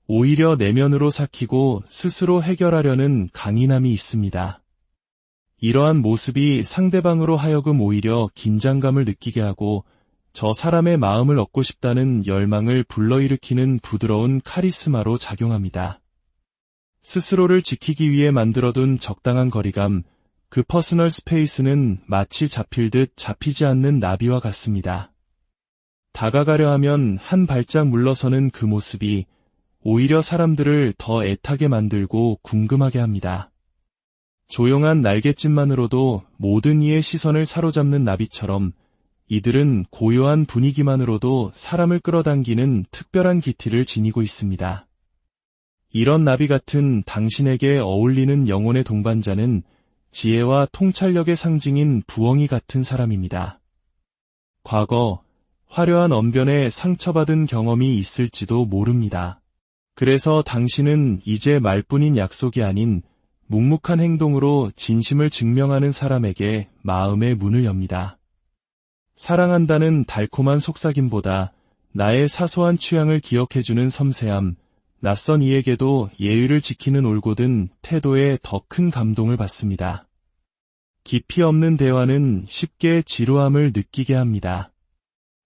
오히려 내면으로 삭히고 스스로 해결하려는 강인함이 있습니다. 이러한 모습이 상대방으로 하여금 오히려 긴장감을 느끼게 하고 저 사람의 마음을 얻고 싶다는 열망을 불러일으키는 부드러운 카리스마로 작용합니다. 스스로를 지키기 위해 만들어둔 적당한 거리감, 그 퍼스널 스페이스는 마치 잡힐 듯 잡히지 않는 나비와 같습니다. 다가가려 하면 한 발짝 물러서는 그 모습이 오히려 사람들을 더 애타게 만들고 궁금하게 합니다. 조용한 날갯짓만으로도 모든 이의 시선을 사로잡는 나비처럼 이들은 고요한 분위기만으로도 사람을 끌어당기는 특별한 기티를 지니고 있습니다. 이런 나비 같은 당신에게 어울리는 영혼의 동반자는 지혜와 통찰력의 상징인 부엉이 같은 사람입니다. 과거 화려한 언변에 상처받은 경험이 있을지도 모릅니다. 그래서 당신은 이제 말뿐인 약속이 아닌 묵묵한 행동으로 진심을 증명하는 사람에게 마음의 문을 엽니다. 사랑한다는 달콤한 속삭임보다 나의 사소한 취향을 기억해주는 섬세함, 낯선 이에게도 예의를 지키는 올곧은 태도에 더 큰 감동을 받습니다. 깊이 없는 대화는 쉽게 지루함을 느끼게 합니다.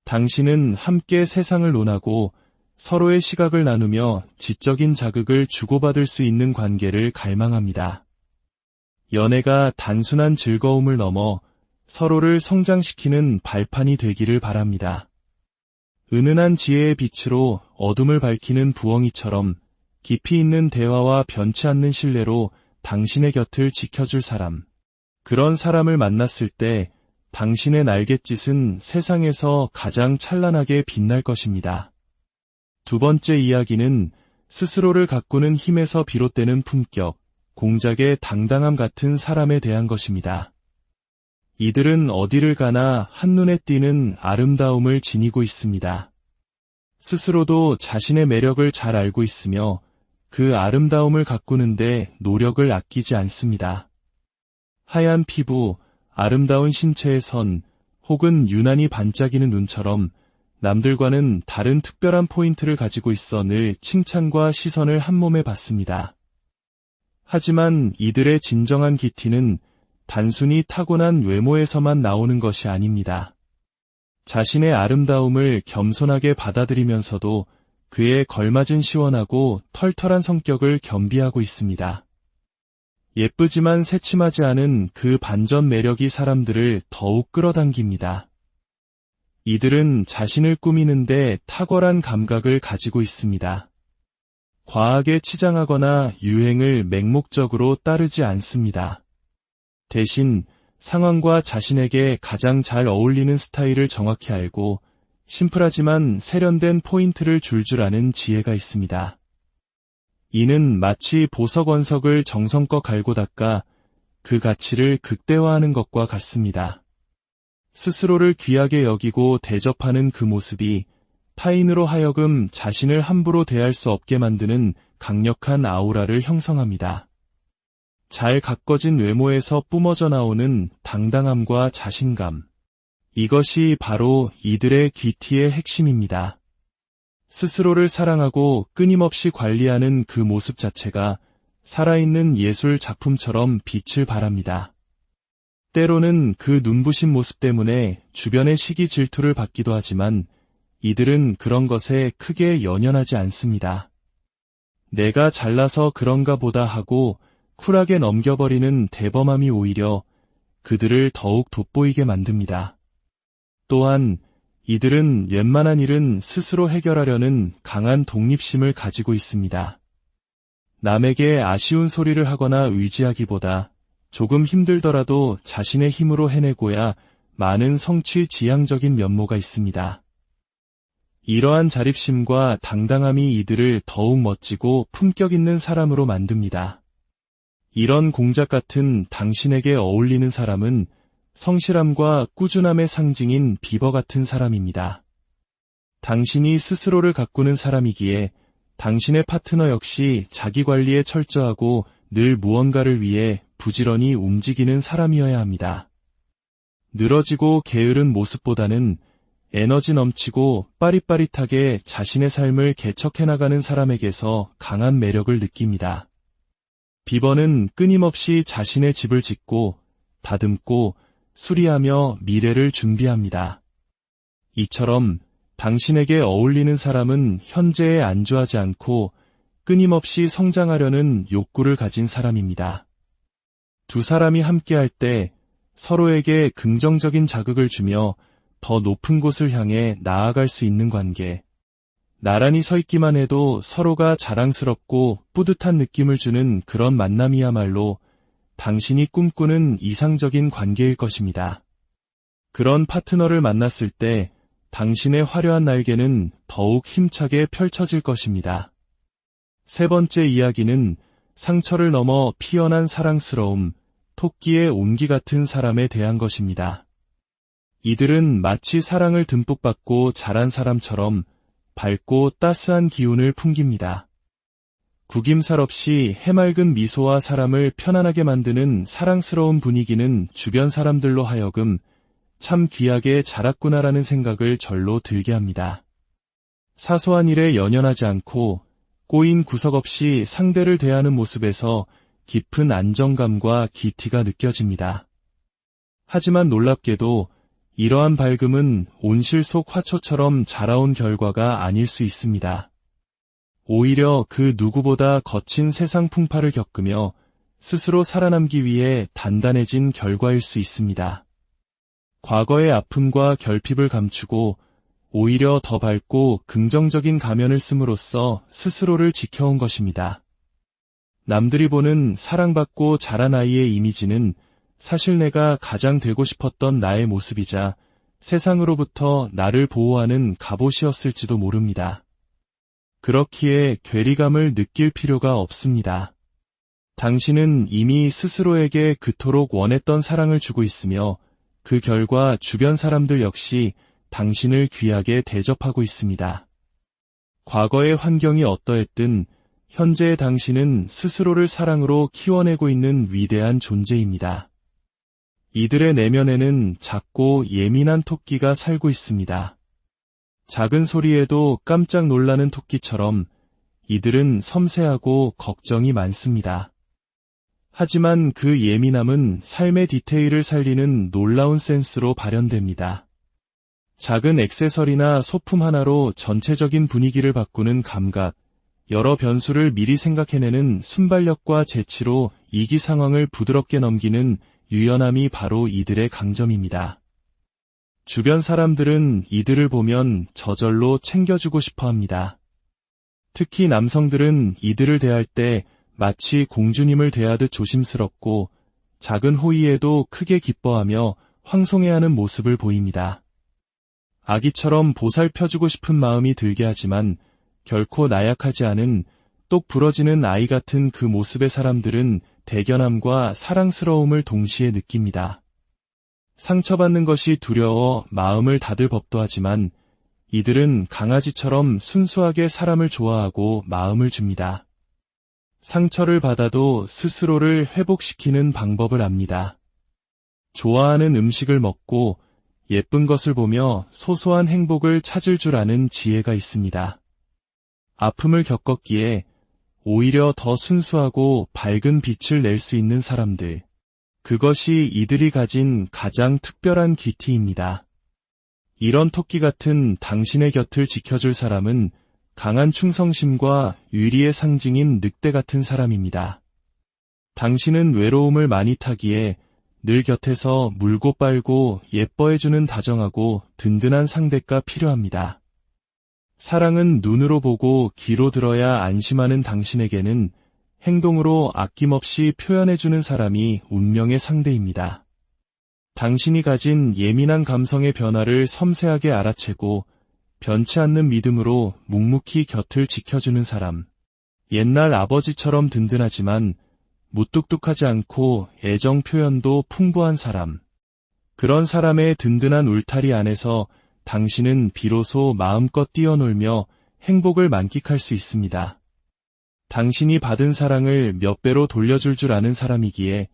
당신은 함께 세상을 논하고 서로의 시각을 나누며 지적인 자극을 주고받을 수 있는 관계를 갈망합니다. 연애가 단순한 즐거움을 넘어 서로를 성장시키는 발판이 되기를 바랍니다. 은은한 지혜의 빛으로 어둠을 밝히는 부엉이처럼 깊이 있는 대화와 변치 않는 신뢰로 당신의 곁을 지켜줄 사람. 그런 사람을 만났을 때 당신의 날갯짓은 세상에서 가장 찬란하게 빛날 것입니다. 두 번째 이야기는 스스로를 가꾸는 힘에서 비롯되는 품격, 공작의 당당함 같은 사람에 대한 것입니다. 이들은 어디를 가나 한눈에 띄는 아름다움을 지니고 있습니다. 스스로도 자신의 매력을 잘 알고 있으며 그 아름다움을 가꾸는데 노력을 아끼지 않습니다. 하얀 피부, 아름다운 신체의 선, 혹은 유난히 반짝이는 눈처럼 남들과는 다른 특별한 포인트를 가지고 있어 늘 칭찬과 시선을 한몸에 받습니다. 하지만 이들의 진정한 기티는 단순히 타고난 외모에서만 나오는 것이 아닙니다. 자신의 아름다움을 겸손하게 받아들이면서도 그에 걸맞은 시원하고 털털한 성격을 겸비하고 있습니다. 예쁘지만 새침하지 않은 그 반전 매력이 사람들을 더욱 끌어당깁니다. 이들은 자신을 꾸미는데 탁월한 감각을 가지고 있습니다. 과하게 치장하거나 유행을 맹목적으로 따르지 않습니다. 대신 상황과 자신에게 가장 잘 어울리는 스타일을 정확히 알고 심플하지만 세련된 포인트를 줄 아는 지혜가 있습니다. 이는 마치 보석 원석을 정성껏 갈고 닦아 그 가치를 극대화하는 것과 같습니다. 스스로를 귀하게 여기고 대접하는 그 모습이 타인으로 하여금 자신을 함부로 대할 수 없게 만드는 강력한 아우라를 형성합니다. 잘 가꿔진 외모에서 뿜어져 나오는 당당함과 자신감. 이것이 바로 이들의 귀티의 핵심입니다. 스스로를 사랑하고 끊임없이 관리하는 그 모습 자체가 살아있는 예술 작품처럼 빛을 발합니다. 때로는 그 눈부신 모습 때문에 주변의 시기 질투를 받기도 하지만 이들은 그런 것에 크게 연연하지 않습니다. 내가 잘나서 그런가 보다 하고 쿨하게 넘겨버리는 대범함이 오히려 그들을 더욱 돋보이게 만듭니다. 또한 이들은 웬만한 일은 스스로 해결하려는 강한 독립심을 가지고 있습니다. 남에게 아쉬운 소리를 하거나 의지하기보다 조금 힘들더라도 자신의 힘으로 해내고야 많은 성취지향적인 면모가 있습니다. 이러한 자립심과 당당함이 이들을 더욱 멋지고 품격 있는 사람으로 만듭니다. 이런 공작 같은 당신에게 어울리는 사람은 성실함과 꾸준함의 상징인 비버 같은 사람입니다. 당신이 스스로를 가꾸는 사람이기에 당신의 파트너 역시 자기 관리에 철저하고 늘 무언가를 위해 부지런히 움직이는 사람이어야 합니다. 늘어지고 게으른 모습보다는 에너지 넘치고 빠릿빠릿하게 자신의 삶을 개척해 나가는 사람에게서 강한 매력을 느낍니다. 비버는 끊임없이 자신의 집을 짓고 다듬고 수리하며 미래를 준비합니다. 이처럼 당신에게 어울리는 사람은 현재에 안주하지 않고 끊임없이 성장하려는 욕구를 가진 사람입니다. 두 사람이 함께할 때 서로에게 긍정적인 자극을 주며 더 높은 곳을 향해 나아갈 수 있는 관계. 나란히 서 있기만 해도 서로가 자랑스럽고 뿌듯한 느낌을 주는 그런 만남이야말로 당신이 꿈꾸는 이상적인 관계일 것입니다. 그런 파트너를 만났을 때 당신의 화려한 날개는 더욱 힘차게 펼쳐질 것입니다. 세 번째 이야기는 상처를 넘어 피어난 사랑스러움, 토끼의 온기 같은 사람에 대한 것입니다. 이들은 마치 사랑을 듬뿍 받고 자란 사람처럼 밝고 따스한 기운을 풍깁니다. 구김살 없이 해맑은 미소와 사람을 편안하게 만드는 사랑스러운 분위기는 주변 사람들로 하여금 참 귀하게 자랐구나라는 생각을 절로 들게 합니다. 사소한 일에 연연하지 않고 꼬인 구석 없이 상대를 대하는 모습에서 깊은 안정감과 기티가 느껴집니다. 하지만 놀랍게도 이러한 밝음은 온실 속 화초처럼 자라온 결과가 아닐 수 있습니다. 오히려 그 누구보다 거친 세상 풍파를 겪으며 스스로 살아남기 위해 단단해진 결과일 수 있습니다. 과거의 아픔과 결핍을 감추고 오히려 더 밝고 긍정적인 가면을 씀으로써 스스로를 지켜온 것입니다. 남들이 보는 사랑받고 자란 아이의 이미지는 사실 내가 가장 되고 싶었던 나의 모습이자 세상으로부터 나를 보호하는 갑옷이었을지도 모릅니다. 그렇기에 괴리감을 느낄 필요가 없습니다. 당신은 이미 스스로에게 그토록 원했던 사랑을 주고 있으며 그 결과 주변 사람들 역시 당신을 귀하게 대접하고 있습니다. 과거의 환경이 어떠했든 현재의 당신은 스스로를 사랑으로 키워내고 있는 위대한 존재입니다. 이들의 내면에는 작고 예민한 토끼가 살고 있습니다. 작은 소리에도 깜짝 놀라는 토끼처럼 이들은 섬세하고 걱정이 많습니다. 하지만 그 예민함은 삶의 디테일을 살리는 놀라운 센스로 발현됩니다. 작은 액세서리나 소품 하나로 전체적인 분위기를 바꾸는 감각, 여러 변수를 미리 생각해내는 순발력과 재치로 이기 상황을 부드럽게 넘기는 유연함이 바로 이들의 강점입니다. 주변 사람들은 이들을 보면 저절로 챙겨주고 싶어 합니다. 특히 남성들은 이들을 대할 때 마치 공주님을 대하듯 조심스럽고 작은 호의에도 크게 기뻐하며 황송해하는 모습을 보입니다. 아기처럼 보살펴주고 싶은 마음이 들게 하지만 결코 나약하지 않은 똑 부러지는 아이 같은 그 모습의 사람들은 대견함과 사랑스러움을 동시에 느낍니다. 상처받는 것이 두려워 마음을 닫을 법도 하지만 이들은 강아지처럼 순수하게 사람을 좋아하고 마음을 줍니다. 상처를 받아도 스스로를 회복시키는 방법을 압니다. 좋아하는 음식을 먹고 예쁜 것을 보며 소소한 행복을 찾을 줄 아는 지혜가 있습니다. 아픔을 겪었기에 오히려 더 순수하고 밝은 빛을 낼 수 있는 사람들. 그것이 이들이 가진 가장 특별한 귀티입니다. 이런 토끼 같은 당신의 곁을 지켜줄 사람은 강한 충성심과 위리의 상징인 늑대 같은 사람입니다. 당신은 외로움을 많이 타기에 늘 곁에서 물고 빨고 예뻐해주는 다정하고 든든한 상대가 필요합니다. 사랑은 눈으로 보고 귀로 들어야 안심하는 당신에게는 행동으로 아낌없이 표현해주는 사람이 운명의 상대입니다. 당신이 가진 예민한 감성의 변화를 섬세하게 알아채고 변치 않는 믿음으로 묵묵히 곁을 지켜주는 사람. 옛날 아버지처럼 든든하지만 무뚝뚝하지 않고 애정 표현도 풍부한 사람. 그런 사람의 든든한 울타리 안에서 당신은 비로소 마음껏 뛰어놀며 행복을 만끽할 수 있습니다. 당신이 받은 사랑을 몇 배로 돌려줄 줄 아는 사람이기에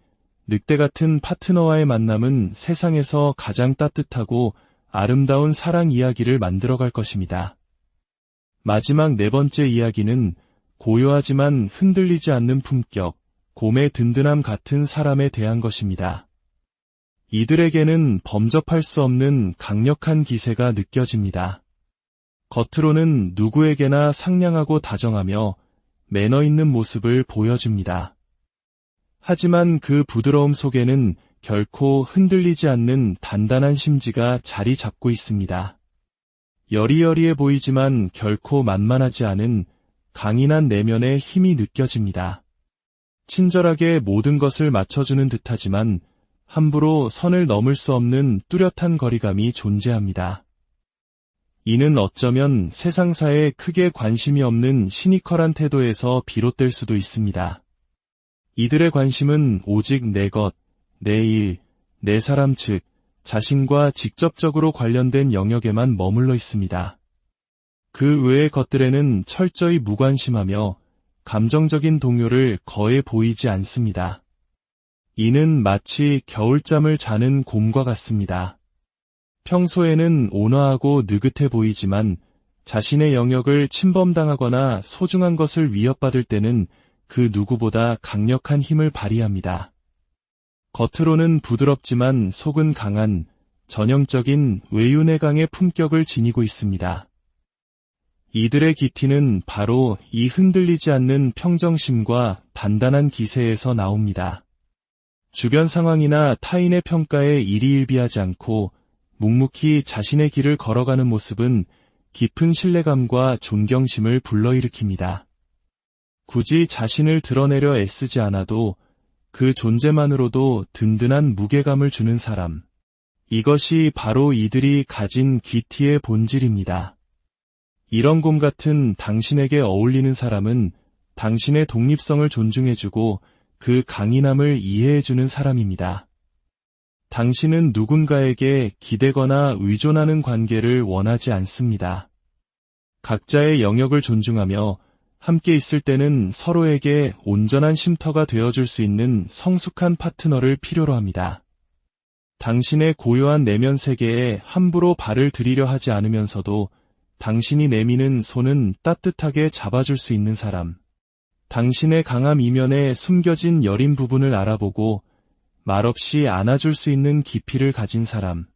늑대 같은 파트너와의 만남은 세상에서 가장 따뜻하고 아름다운 사랑 이야기를 만들어갈 것입니다. 마지막 네 번째 이야기는 고요하지만 흔들리지 않는 품격, 곰의 든든함 같은 사람에 대한 것입니다. 이들에게는 범접할 수 없는 강력한 기세가 느껴집니다. 겉으로는 누구에게나 상냥하고 다정하며 매너 있는 모습을 보여줍니다. 하지만 그 부드러움 속에는 결코 흔들리지 않는 단단한 심지가 자리 잡고 있습니다. 여리여리해 보이지만 결코 만만하지 않은 강인한 내면의 힘이 느껴집니다. 친절하게 모든 것을 맞춰주는 듯하지만 함부로 선을 넘을 수 없는 뚜렷한 거리감이 존재합니다. 이는 어쩌면 세상사에 크게 관심이 없는 시니컬한 태도에서 비롯될 수도 있습니다. 이들의 관심은 오직 내 것, 내 일, 내 사람 즉 자신과 직접적으로 관련된 영역에만 머물러 있습니다. 그 외의 것들에는 철저히 무관심하며 감정적인 동요를 거의 보이지 않습니다. 이는 마치 겨울잠을 자는 곰과 같습니다. 평소에는 온화하고 느긋해 보이지만 자신의 영역을 침범당하거나 소중한 것을 위협받을 때는 그 누구보다 강력한 힘을 발휘합니다. 겉으로는 부드럽지만 속은 강한 전형적인 외유내강의 품격을 지니고 있습니다. 이들의 기티는 바로 이 흔들리지 않는 평정심과 단단한 기세에서 나옵니다. 주변 상황이나 타인의 평가에 일희일비하지 않고 묵묵히 자신의 길을 걸어가는 모습은 깊은 신뢰감과 존경심을 불러일으킵니다. 굳이 자신을 드러내려 애쓰지 않아도 그 존재만으로도 든든한 무게감을 주는 사람. 이것이 바로 이들이 가진 귀티의 본질입니다. 이런 곰 같은 당신에게 어울리는 사람은 당신의 독립성을 존중해주고 그 강인함을 이해해주는 사람입니다. 당신은 누군가에게 기대거나 의존하는 관계를 원하지 않습니다. 각자의 영역을 존중하며 함께 있을 때는 서로에게 온전한 쉼터가 되어줄 수 있는 성숙한 파트너를 필요로 합니다. 당신의 고요한 내면 세계에 함부로 발을 들이려 하지 않으면서도 당신이 내미는 손은 따뜻하게 잡아줄 수 있는 사람. 당신의 강함 이면에 숨겨진 여린 부분을 알아보고 말없이 안아줄 수 있는 깊이를 가진 사람.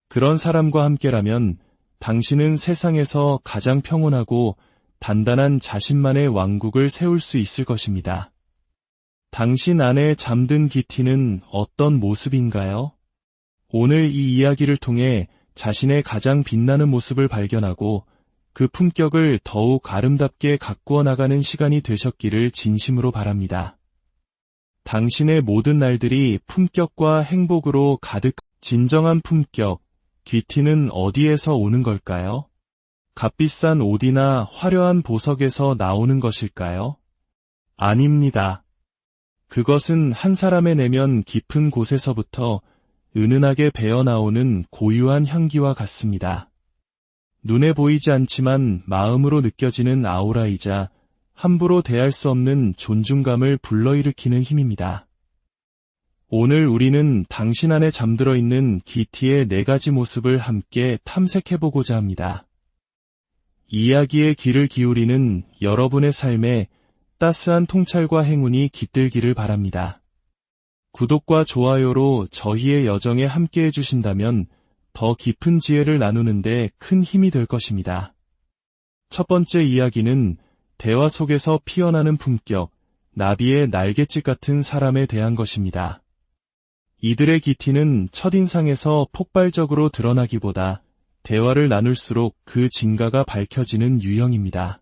그런 사람과 함께라면 당신은 세상에서 가장 평온하고 단단한 자신만의 왕국을 세울 수 있을 것입니다. 당신 안에 잠든 기티는 어떤 모습인가요? 오늘 이 이야기를 통해 자신의 가장 빛나는 모습을 발견하고 그 품격을 더욱 아름답게 가꾸어 나가는 시간이 되셨기를 진심으로 바랍니다. 당신의 모든 날들이 품격과 행복으로 가득. 진정한 품격, 귀티는 어디에서 오는 걸까요? 값비싼 옷이나 화려한 보석에서 나오는 것일까요? 아닙니다. 그것은 한 사람의 내면 깊은 곳에서부터 은은하게 배어나오는 고유한 향기와 같습니다. 눈에 보이지 않지만 마음으로 느껴지는 아우라이자 함부로 대할 수 없는 존중감을 불러일으키는 힘입니다. 오늘 우리는 당신 안에 잠들어 있는 귀티의 4가지 모습을 함께 탐색해보고자 합니다. 이야기에 귀를 기울이는 여러분의 삶에 따스한 통찰과 행운이 깃들기를 바랍니다. 구독과 좋아요로 저희의 여정에 함께해 주신다면 더 깊은 지혜를 나누는데 큰 힘이 될 것입니다. 첫 번째 이야기는 대화 속에서 피어나는 품격, 나비의 날갯짓 같은 사람에 대한 것입니다. 이들의 귀티는 첫인상에서 폭발적으로 드러나기보다 대화를 나눌수록 그 진가가 밝혀지는 유형입니다.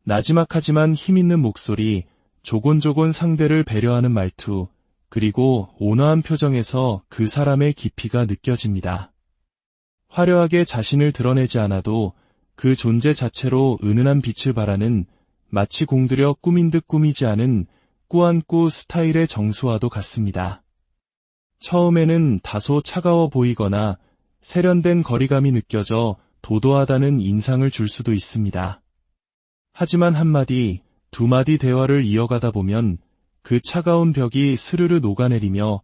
나지막하지만 힘있는 목소리, 조곤조곤 상대를 배려하는 말투, 그리고 온화한 표정에서 그 사람의 깊이가 느껴집니다. 화려하게 자신을 드러내지 않아도 그 존재 자체로 은은한 빛을 발하는 마치 공들여 꾸민 듯 꾸미지 않은 꾸안꾸 스타일의 정수와도 같습니다. 처음에는 다소 차가워 보이거나 세련된 거리감이 느껴져 도도하다는 인상을 줄 수도 있습니다. 하지만 한마디, 두마디 대화를 이어가다 보면 그 차가운 벽이 스르르 녹아내리며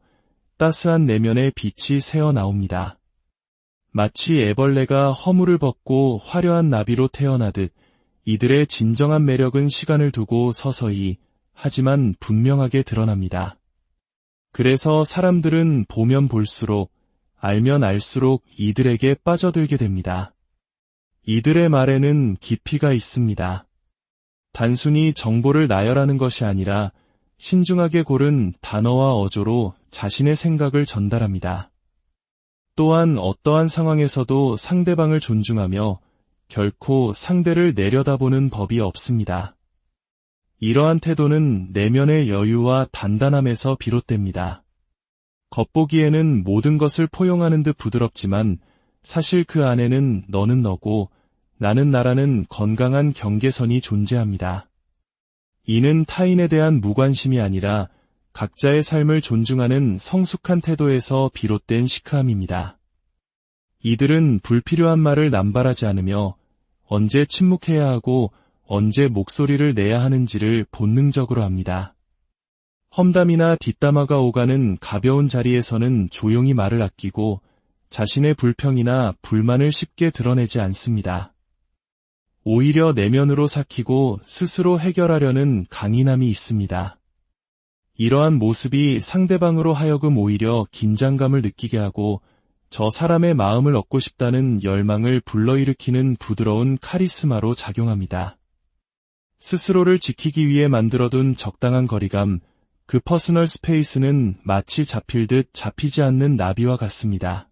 따스한 내면의 빛이 새어나옵니다. 마치 애벌레가 허물을 벗고 화려한 나비로 태어나듯 이들의 진정한 매력은 시간을 두고 서서히 하지만 분명하게 드러납니다. 그래서 사람들은 보면 볼수록 알면 알수록 이들에게 빠져들게 됩니다. 이들의 말에는 깊이가 있습니다. 단순히 정보를 나열하는 것이 아니라 신중하게 고른 단어와 어조로 자신의 생각을 전달합니다. 또한 어떠한 상황에서도 상대방을 존중하며 결코 상대를 내려다보는 법이 없습니다. 이러한 태도는 내면의 여유와 단단함에서 비롯됩니다. 겉보기에는 모든 것을 포용하는 듯 부드럽지만 사실 그 안에는 너는 너고 나는 나라는 건강한 경계선이 존재합니다. 이는 타인에 대한 무관심이 아니라 각자의 삶을 존중하는 성숙한 태도에서 비롯된 시크함입니다. 이들은 불필요한 말을 남발하지 않으며 언제 침묵해야 하고 언제 목소리를 내야 하는지를 본능적으로 합니다. 험담이나 뒷담화가 오가는 가벼운 자리에서는 조용히 말을 아끼고 자신의 불평이나 불만을 쉽게 드러내지 않습니다. 오히려 내면으로 삭히고 스스로 해결하려는 강인함이 있습니다. 이러한 모습이 상대방으로 하여금 오히려 긴장감을 느끼게 하고 저 사람의 마음을 얻고 싶다는 열망을 불러일으키는 부드러운 카리스마로 작용합니다. 스스로를 지키기 위해 만들어둔 적당한 거리감, 그 퍼스널 스페이스는 마치 잡힐 듯 잡히지 않는 나비와 같습니다.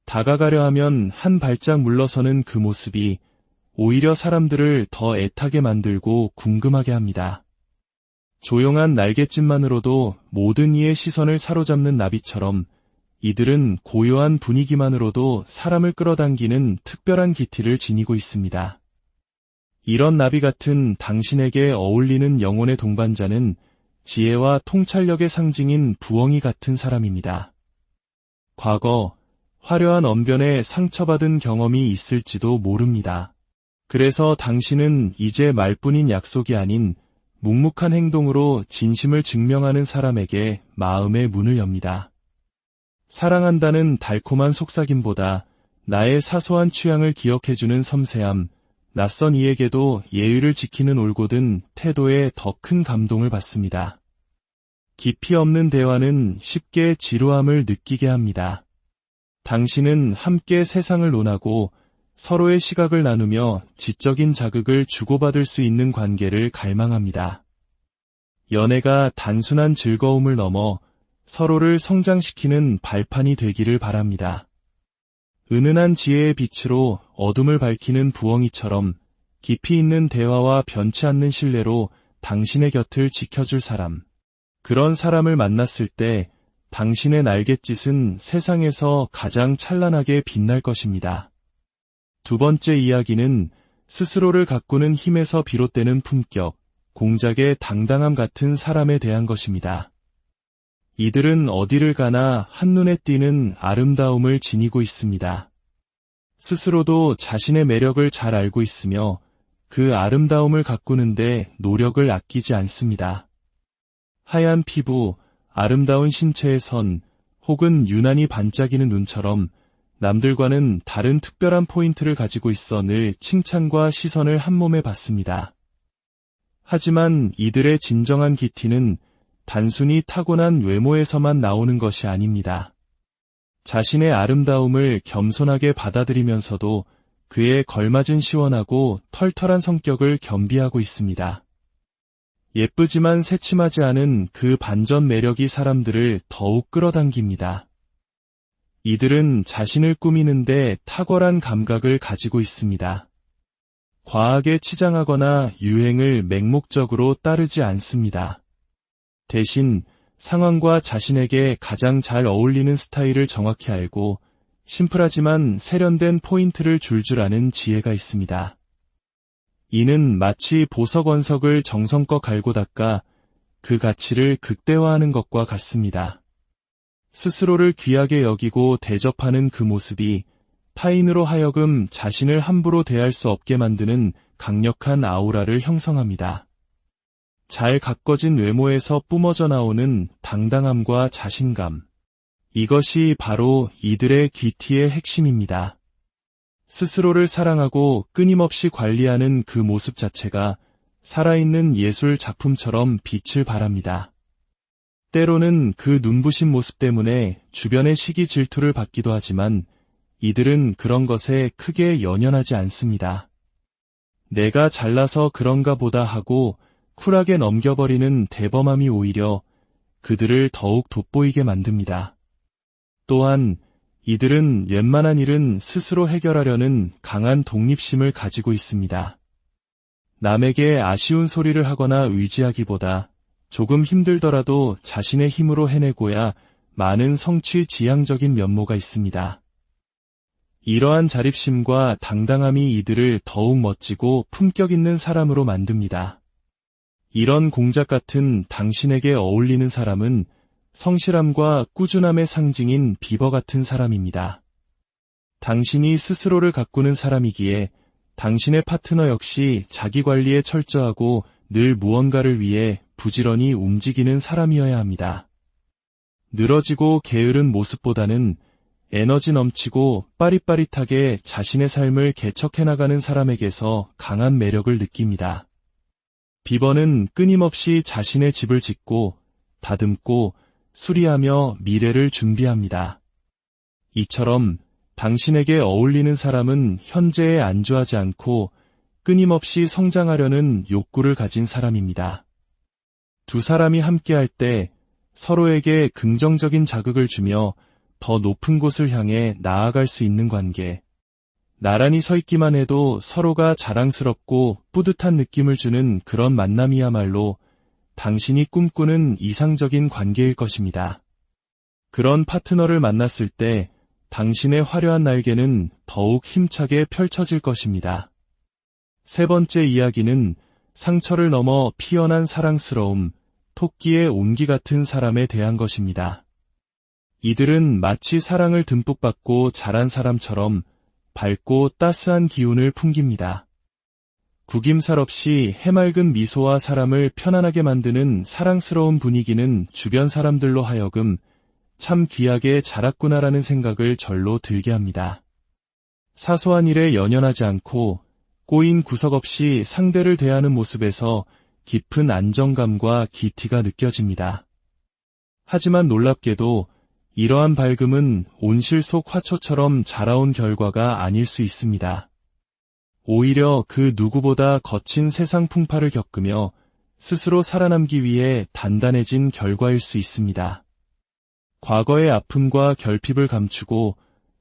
다가가려 하면 한 발짝 물러서는 그 모습이 오히려 사람들을 더 애타게 만들고 궁금하게 합니다. 조용한 날갯짓만으로도 모든 이의 시선을 사로잡는 나비처럼 이들은 고요한 분위기만으로도 사람을 끌어당기는 특별한 기티를 지니고 있습니다. 이런 나비 같은 당신에게 어울리는 영혼의 동반자는 지혜와 통찰력의 상징인 부엉이 같은 사람입니다. 과거, 화려한 언변에 상처받은 경험이 있을지도 모릅니다. 그래서 당신은 이제 말뿐인 약속이 아닌 묵묵한 행동으로 진심을 증명하는 사람에게 마음의 문을 엽니다. 사랑한다는 달콤한 속삭임보다 나의 사소한 취향을 기억해주는 섬세함, 낯선 이에게도 예의를 지키는 올곧은 태도에 더 큰 감동을 받습니다. 깊이 없는 대화는 쉽게 지루함을 느끼게 합니다. 당신은 함께 세상을 논하고 서로의 시각을 나누며 지적인 자극을 주고받을 수 있는 관계를 갈망합니다. 연애가 단순한 즐거움을 넘어 서로를 성장시키는 발판이 되기를 바랍니다. 은은한 지혜의 빛으로 어둠을 밝히는 부엉이처럼 깊이 있는 대화와 변치 않는 신뢰로 당신의 곁을 지켜줄 사람. 그런 사람을 만났을 때 당신의 날갯짓은 세상에서 가장 찬란하게 빛날 것입니다. 두 번째 이야기는 스스로를 가꾸는 힘에서 비롯되는 품격, 공작의 당당함 같은 사람에 대한 것입니다. 이들은 어디를 가나 한눈에 띄는 아름다움을 지니고 있습니다. 스스로도 자신의 매력을 잘 알고 있으며 그 아름다움을 가꾸는데 노력을 아끼지 않습니다. 하얀 피부, 아름다운 신체의 선, 혹은 유난히 반짝이는 눈처럼 남들과는 다른 특별한 포인트를 가지고 있어 늘 칭찬과 시선을 한몸에 받습니다. 하지만 이들의 진정한 기티는 단순히 타고난 외모에서만 나오는 것이 아닙니다. 자신의 아름다움을 겸손하게 받아들이면서도 그에 걸맞은 시원하고 털털한 성격을 겸비하고 있습니다. 예쁘지만 새침하지 않은 그 반전 매력이 사람들을 더욱 끌어당깁니다. 이들은 자신을 꾸미는데 탁월한 감각을 가지고 있습니다. 과하게 치장하거나 유행을 맹목적으로 따르지 않습니다. 대신 상황과 자신에게 가장 잘 어울리는 스타일을 정확히 알고 심플하지만 세련된 포인트를 줄줄 아는 지혜가 있습니다. 이는 마치 보석 원석을 정성껏 갈고 닦아 그 가치를 극대화하는 것과 같습니다. 스스로를 귀하게 여기고 대접하는 그 모습이 타인으로 하여금 자신을 함부로 대할 수 없게 만드는 강력한 아우라를 형성합니다. 잘 가꿔진 외모에서 뿜어져 나오는 당당함과 자신감. 이것이 바로 이들의 귀티의 핵심입니다. 스스로를 사랑하고 끊임없이 관리하는 그 모습 자체가 살아있는 예술 작품처럼 빛을 발합니다. 때로는 그 눈부신 모습 때문에 주변의 시기 질투를 받기도 하지만 이들은 그런 것에 크게 연연하지 않습니다. 내가 잘나서 그런가 보다 하고 쿨하게 넘겨버리는 대범함이 오히려 그들을 더욱 돋보이게 만듭니다. 또한 이들은 웬만한 일은 스스로 해결하려는 강한 독립심을 가지고 있습니다. 남에게 아쉬운 소리를 하거나 의지하기보다 조금 힘들더라도 자신의 힘으로 해내고야 많은 성취 지향적인 면모가 있습니다. 이러한 자립심과 당당함이 이들을 더욱 멋지고 품격 있는 사람으로 만듭니다. 이런 공작 같은 당신에게 어울리는 사람은 성실함과 꾸준함의 상징인 비버 같은 사람입니다. 당신이 스스로를 가꾸는 사람이기에 당신의 파트너 역시 자기 관리에 철저하고 늘 무언가를 위해 부지런히 움직이는 사람이어야 합니다. 늘어지고 게으른 모습보다는 에너지 넘치고 빠릿빠릿하게 자신의 삶을 개척해나가는 사람에게서 강한 매력을 느낍니다. 비버는 끊임없이 자신의 집을 짓고 다듬고 수리하며 미래를 준비합니다. 이처럼 당신에게 어울리는 사람은 현재에 안주하지 않고 끊임없이 성장하려는 욕구를 가진 사람입니다. 두 사람이 함께할 때 서로에게 긍정적인 자극을 주며 더 높은 곳을 향해 나아갈 수 있는 관계. 나란히 서 있기만 해도 서로가 자랑스럽고 뿌듯한 느낌을 주는 그런 만남이야말로 당신이 꿈꾸는 이상적인 관계일 것입니다. 그런 파트너를 만났을 때 당신의 화려한 날개는 더욱 힘차게 펼쳐질 것입니다. 세 번째 이야기는 상처를 넘어 피어난 사랑스러움, 토끼의 온기 같은 사람에 대한 것입니다. 이들은 마치 사랑을 듬뿍 받고 자란 사람처럼 밝고 따스한 기운을 풍깁니다. 구김살 없이 해맑은 미소와 사람을 편안하게 만드는 사랑스러운 분위기는 주변 사람들로 하여금 참 귀하게 자랐구나라는 생각을 절로 들게 합니다. 사소한 일에 연연하지 않고 꼬인 구석 없이 상대를 대하는 모습에서 깊은 안정감과 기티가 느껴집니다. 하지만 놀랍게도 이러한 밝음은 온실 속 화초처럼 자라온 결과가 아닐 수 있습니다. 오히려 그 누구보다 거친 세상 풍파를 겪으며 스스로 살아남기 위해 단단해진 결과일 수 있습니다. 과거의 아픔과 결핍을 감추고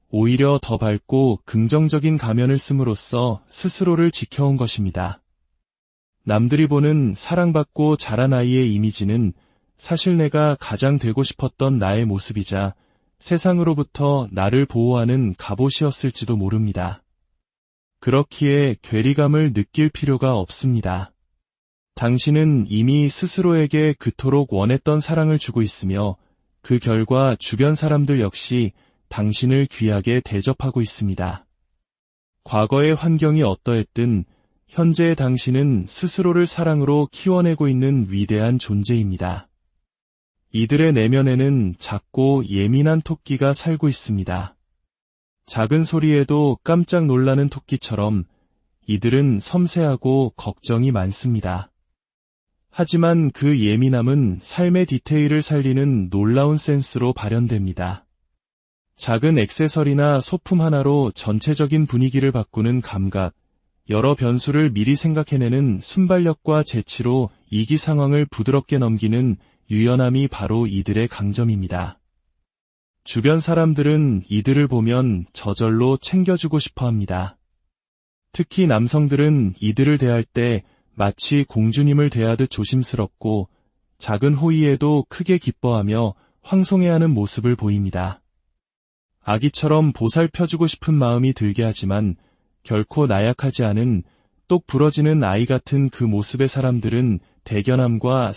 오히려 더 밝고 긍정적인 가면을 씀으로써 스스로를 지켜온 것입니다. 남들이 보는 사랑받고 자란 아이의 이미지는 사실 내가 가장 되고 싶었던 나의 모습이자 세상으로부터 나를 보호하는 갑옷이었을지도 모릅니다. 그렇기에 괴리감을 느낄 필요가 없습니다. 당신은 이미 스스로에게 그토록 원했던 사랑을 주고 있으며 그 결과 주변 사람들 역시 당신을 귀하게 대접하고 있습니다. 과거의 환경이 어떠했든 현재의 당신은 스스로를 사랑으로 키워내고 있는 위대한 존재입니다. 이들의 내면에는 작고 예민한 토끼가 살고 있습니다. 작은 소리에도 깜짝 놀라는 토끼처럼 이들은 섬세하고 걱정이 많습니다. 하지만 그 예민함은 삶의 디테일을 살리는 놀라운 센스로 발현됩니다. 작은 액세서리나 소품 하나로 전체적인 분위기를 바꾸는 감각, 여러 변수를 미리 생각해내는 순발력과 재치로 위기 상황을 부드럽게 넘기는 유연함이 바로 이들의 강점입니다. 주변 사람들은 이들을 보면 저절로 챙겨주고 싶어 합니다. 특히 남성들은 이들을 대할 때 마치 공주님을 대하듯 조심스럽고 작은 호의에도 크게 기뻐하며 황송해하는 모습을 보입니다. 아기처럼 보살펴주고 싶은 마음이 들게 하지만 결코 나약하지 않은 똑 부러지는 아이 같은 그 모습의 사람들은 대견함과